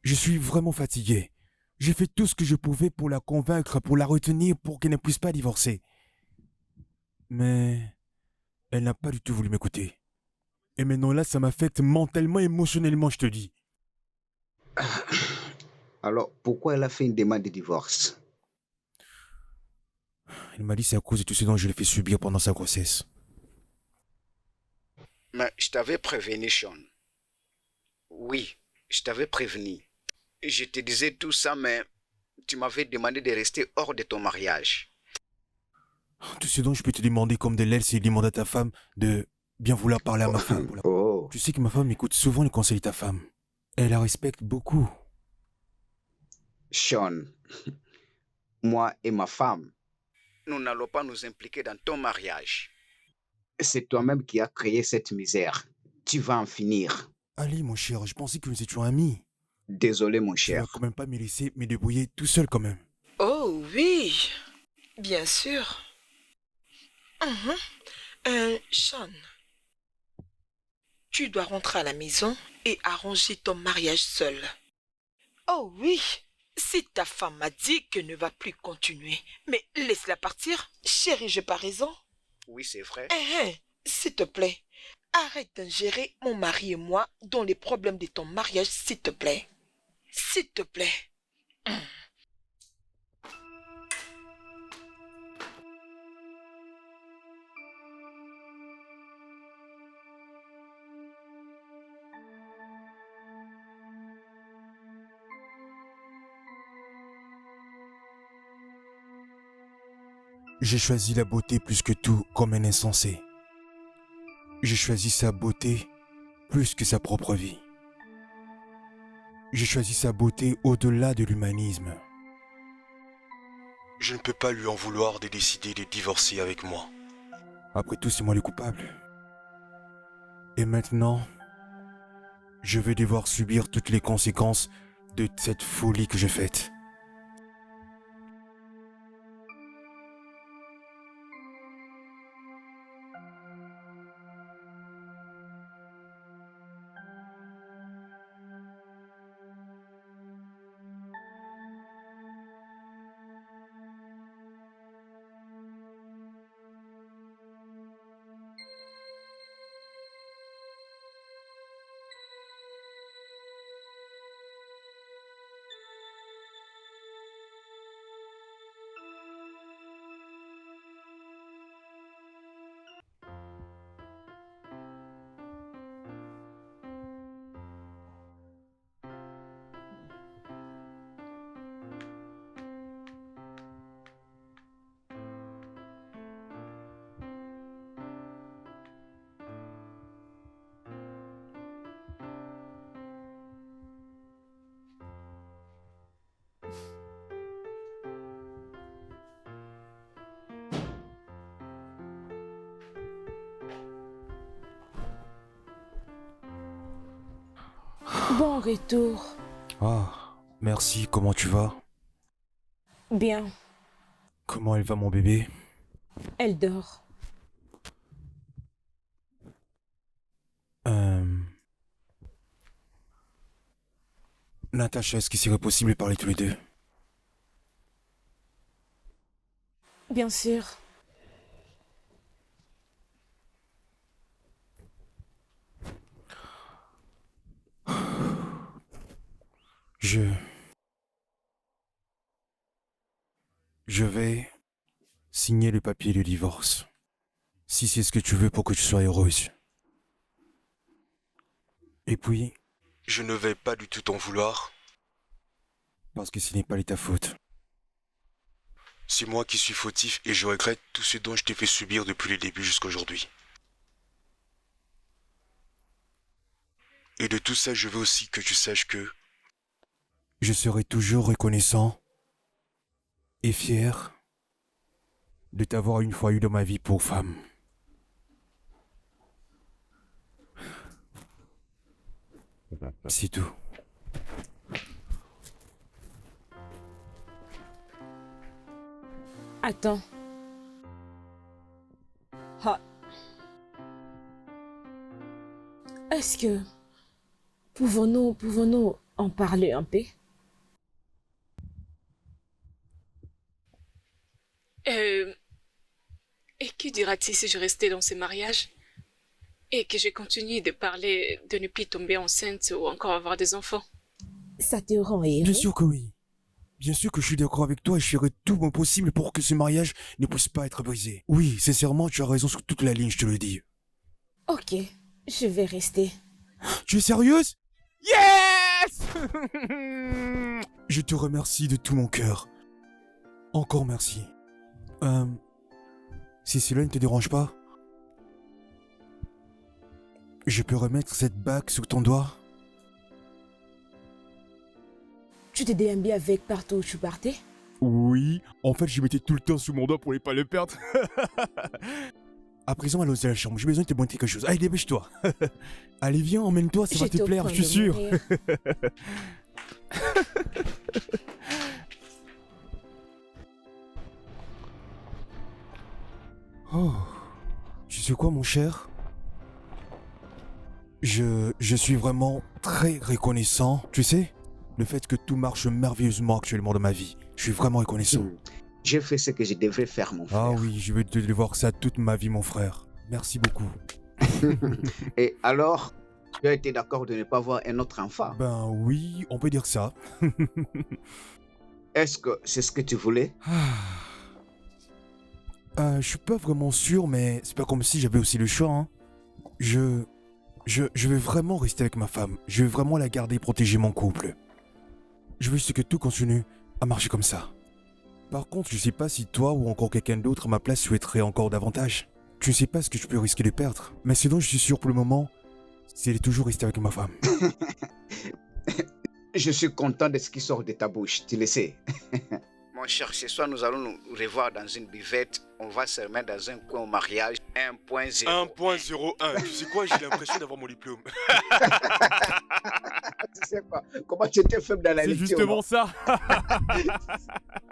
Je suis vraiment fatigué. J'ai fait tout ce que je pouvais pour la convaincre, pour la retenir, pour qu'elle ne puisse pas divorcer. Mais elle n'a pas du tout voulu m'écouter. Et maintenant là, ça m'affecte mentalement, émotionnellement, je te dis. Alors, pourquoi elle a fait une demande de divorce? Elle m'a dit c'est à cause de tout ce dont je l'ai fait subir pendant sa grossesse. Mais je t'avais prévenu, Sean. Oui, je t'avais prévenu. Je te disais tout ça, mais tu m'avais demandé de rester hors de ton mariage. Tout ce dont je peux te demander comme de l'aile, c'est de demander à ta femme de bien vouloir parler à ma femme. Oh. Tu sais que ma femme écoute souvent les conseils de ta femme. Elle la respecte beaucoup. Sean, moi et ma femme, Nous n'allons pas nous impliquer dans ton mariage. c'est toi-même qui as créé cette misère. Tu vas en finir. Ali, mon cher, je pensais que nous étions amis. Désolé, mon Je ne cher. vais quand même pas me laisser me débrouiller tout seul quand même. Oh oui, Bien sûr. Sean, tu dois rentrer à la maison et arranger ton mariage seul. Oh oui, si ta femme m'a dit qu'elle ne va plus continuer, mais laisse-la partir. Chérie, j'ai pas raison. Oui, c'est vrai. S'il te plaît, arrête d'ingérer mon mari et moi dans les problèmes de ton mariage, s'il te plaît. S'il te plaît. J'ai choisi la beauté plus que tout comme un insensé. J'ai choisi sa beauté plus que sa propre vie. J'ai choisi sa beauté au-delà de l'humanisme. Je ne peux pas lui en vouloir de décider de divorcer avec moi. Après tout, c'est moi le coupable. Et maintenant, je vais devoir subir toutes les conséquences de cette folie que j'ai faite. Bon retour. Ah, merci, comment tu vas? Bien, Comment elle va mon bébé? elle dort. Natacha, est-ce qu'il serait possible de parler tous les deux? Bien sûr. Je vais signer le papier de divorce. Si c'est ce que tu veux pour que tu sois heureuse. Et puis, Je ne vais pas du tout t'en vouloir. parce que ce n'est pas de ta faute. C'est moi qui suis fautif et je regrette tout ce dont je t'ai fait subir depuis le début jusqu'à aujourd'hui. Et de tout ça, je veux aussi que tu saches que Je serai toujours reconnaissant et fier de t'avoir une fois eu dans ma vie pour femme. C'est tout. Attends. Ah. Est-ce que pouvons-nous en parler un peu? Et que dira-t-il si je restais dans ce mariage et que je continue de parler de ne plus tomber enceinte ou encore avoir des enfants? Ça te rend heureux? Bien sûr que oui. Bien sûr que je suis d'accord avec toi et je ferai tout mon possible pour que ce mariage ne puisse pas être brisé. Oui, sincèrement, tu as raison sur toute la ligne, je te le dis. Ok, je vais rester. Tu es sérieuse? Yes! Je te remercie de tout mon cœur. Encore merci. Si cela ne te dérange pas, je peux remettre cette bague sous ton doigt? Tu te déambais avec partout où tu partais? Oui, en fait je mettais tout le temps sous mon doigt pour ne pas le perdre. À présent, allons à la chambre, j'ai besoin de te montrer quelque chose. Allez, dépêche-toi. Allez, viens, emmène-toi, ça va te plaire, je suis sûr. Oh, tu sais quoi, mon cher? Je suis vraiment très reconnaissant, tu sais, le fait que tout marche merveilleusement actuellement dans ma vie. Je suis vraiment reconnaissant. J'ai fait ce que je devrais faire, mon frère. Ah oui, je vais te devoir ça toute ma vie, mon frère. Merci beaucoup. Et alors, tu as été d'accord de ne pas avoir un autre enfant? Ben oui, on peut dire ça. Est-ce que c'est ce que tu voulais? Je suis pas vraiment sûr, mais c'est pas comme si j'avais aussi le choix, hein. Je vais vraiment rester avec ma femme. Je vais vraiment la garder et protéger mon couple. Je veux juste que tout continue à marcher comme ça. Par contre, je sais pas si toi ou encore quelqu'un d'autre à ma place souhaiterait encore davantage. Je ne sais pas ce que je peux risquer de perdre. Mais ce dont je suis sûr pour le moment, c'est de toujours rester avec ma femme. Je suis content de ce qui sort de ta bouche, tu le sais. Mon cher, ce soir, nous allons nous revoir dans une buvette. On va se remettre dans un coin au mariage 1.0. 1.01. Tu sais quoi, j'ai l'impression d'avoir mon diplôme. Tu sais quoi, comment tu étais faible dans la C'est lecture? justement ça.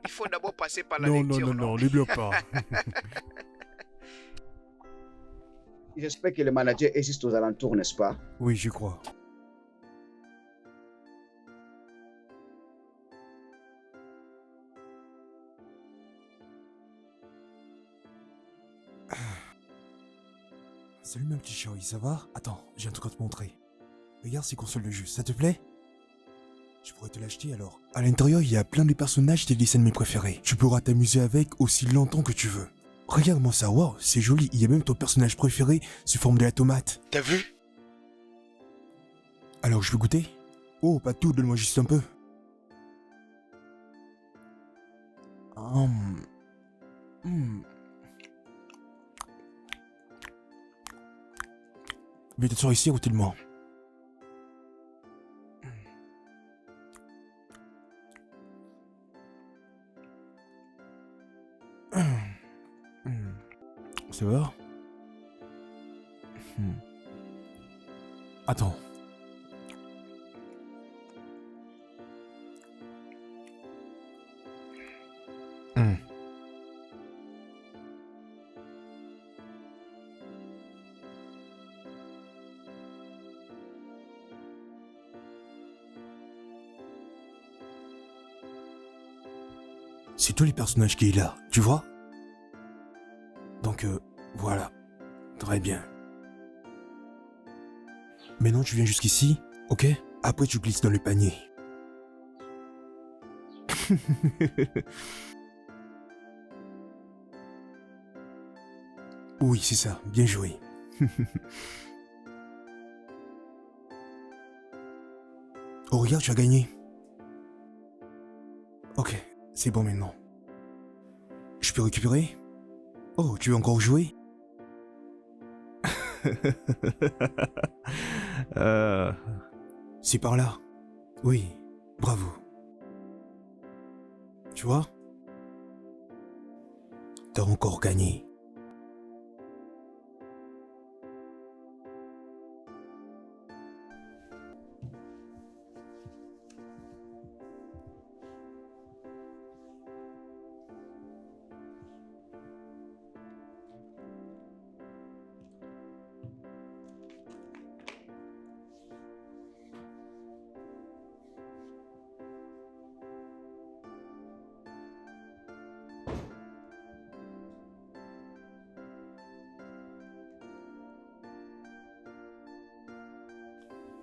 Il faut d'abord passer par la Non, lecture. non, ne bloque pas. J'espère que le manager existe aux alentours, n'est-ce pas? Oui, j'y crois. Salut ma petite chérie, ça va? Attends, j'ai un truc à te montrer. Regarde ces consoles de jeux, ça te plaît? Je pourrais te l'acheter alors. À l'intérieur, il y a plein de personnages des dessins de mes préférés. Tu pourras t'amuser avec aussi longtemps que tu veux. Regarde-moi ça, waouh, c'est joli. Il y a même ton personnage préféré sous forme de la tomate. T'as vu? Alors, je peux goûter? Oh, pas tout, donne-moi juste un peu. Viens t'asseoir ici à côté de moi. Ça va? Attends. C'est tous les personnages qui est là, tu vois? Donc, voilà. Très bien. Maintenant, tu viens jusqu'ici, ok? Après, tu glisses dans le panier. Oui, c'est ça. Bien joué. Oh, regarde, tu as gagné. Ok, c'est bon maintenant. Je peux récupérer? Oh, tu veux encore jouer? C'est par là. Oui, bravo. Tu vois? T'as encore gagné.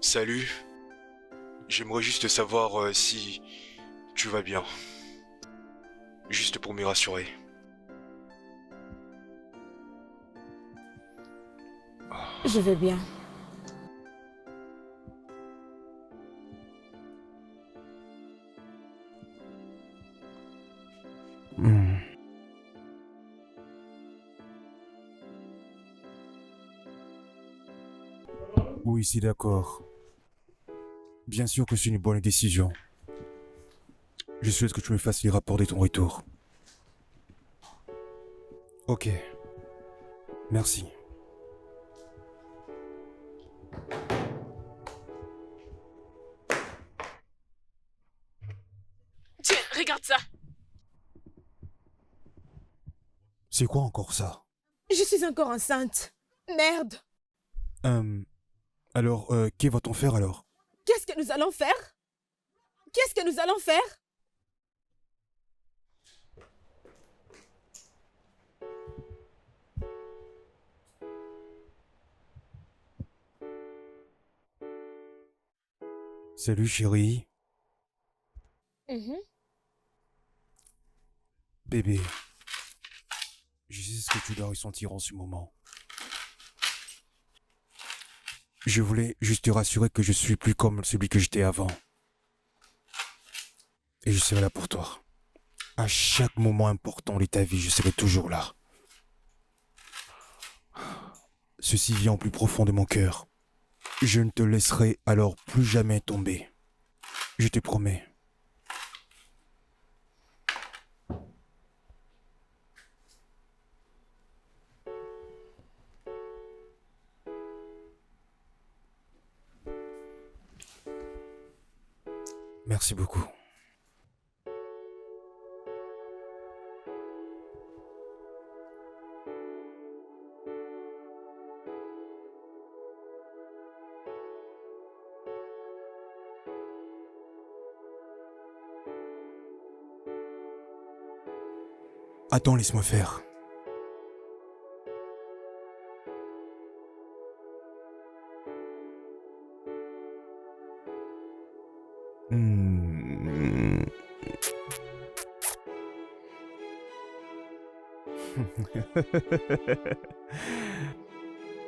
Salut. J'aimerais juste savoir si tu vas bien. Juste pour me rassurer. Je vais bien. Oui, c'est d'accord. Bien sûr que c'est une bonne décision. Je souhaite que tu me fasses les rapports de ton retour. Ok. Merci. Tiens, regarde ça. C'est quoi encore ça? Je suis encore enceinte. Merde. Alors, que va-t-on faire alors? Qu'est-ce que nous allons faire? Qu'est-ce que nous allons faire? Salut chérie. Bébé, je sais ce que tu dois ressentir en ce moment. Je voulais juste te rassurer que je suis plus comme celui que j'étais avant. Et je serai là pour toi. À chaque moment important de ta vie, je serai toujours là. Ceci vient au plus profond de mon cœur. Je ne te laisserai alors plus jamais tomber. Je te promets. Merci beaucoup. Attends, laisse-moi faire.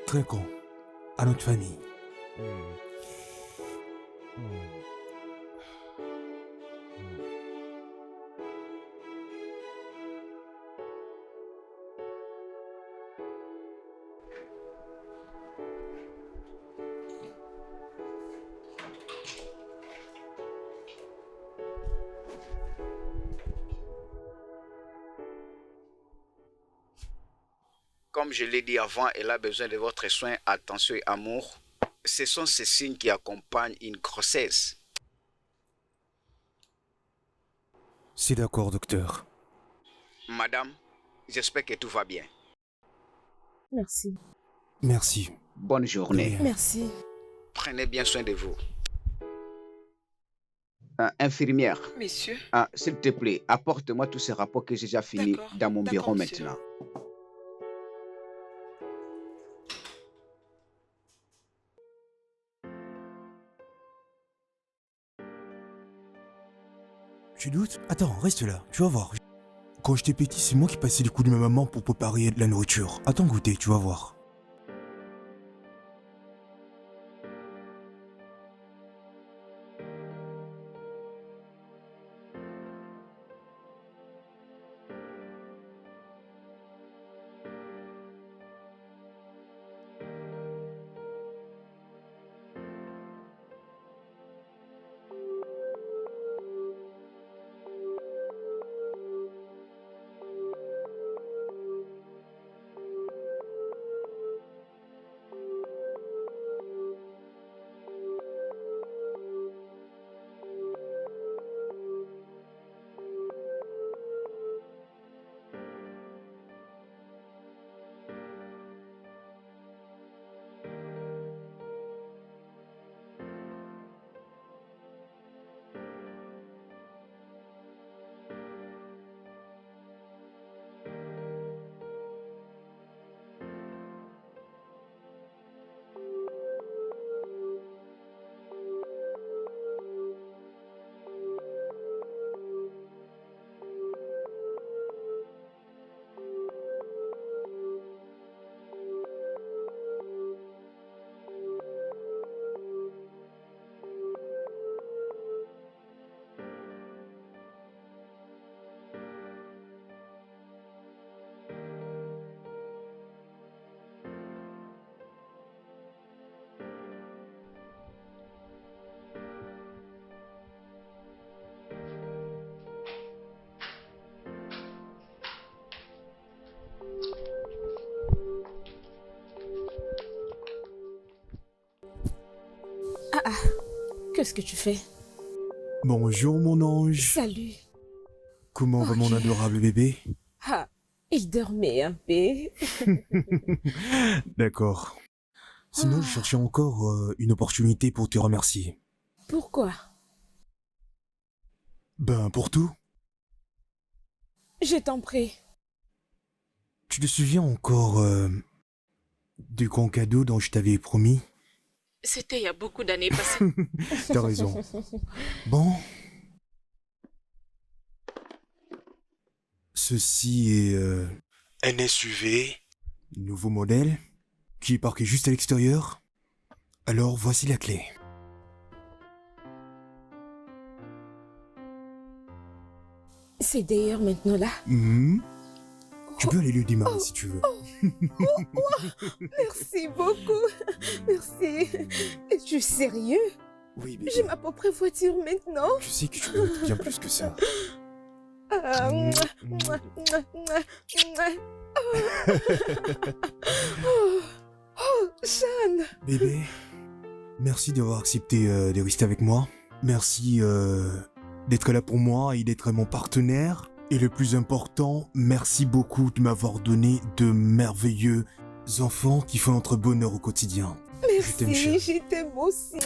Très con. À notre famille. Comme je l'ai dit avant, elle a besoin de votre soin, attention et amour. Ce sont ces signes qui accompagnent une grossesse. C'est d'accord, docteur. Madame, j'espère que tout va bien. Merci. Merci. Bonne journée. Merci. Prenez bien soin de vous. Infirmière. Messieurs. S'il te plaît, apporte-moi tous ces rapports que j'ai déjà finis dans mon bureau monsieur. maintenant. Tu doutes? Attends, reste là, tu vas voir. Quand j'étais petit, c'est moi qui passais les coups de ma maman pour préparer de la nourriture. Attends goûter, tu vas voir. Qu'est-ce que tu fais? Bonjour mon ange. Salut. Comment va mon adorable bébé? Il dormait un peu. D'accord. Sinon, je cherchais encore une opportunité pour te remercier. Pourquoi? Ben, pour tout. Je t'en prie. Tu te souviens encore du grand cadeau dont je t'avais promis? C'était il y a beaucoup d'années passées. T'as raison. Bon. Ceci est Un SUV. nouveau modèle qui est parqué juste à l'extérieur. Alors voici la clé. C'est d'ailleurs maintenant là. Mhm. Tu peux aller le démarrer si tu veux. Merci beaucoup. Merci. Tu es sérieux? Oui, bébé. J'ai ma propre voiture maintenant. Je sais que tu mérites bien plus que ça. Sean. Bébé, merci d'avoir accepté de rester avec moi. Merci d'être là pour moi et d'être mon partenaire. Et le plus important, merci beaucoup de m'avoir donné de merveilleux enfants qui font notre bonheur au quotidien. Je t'aime, Merci, chérie. je t'aime aussi.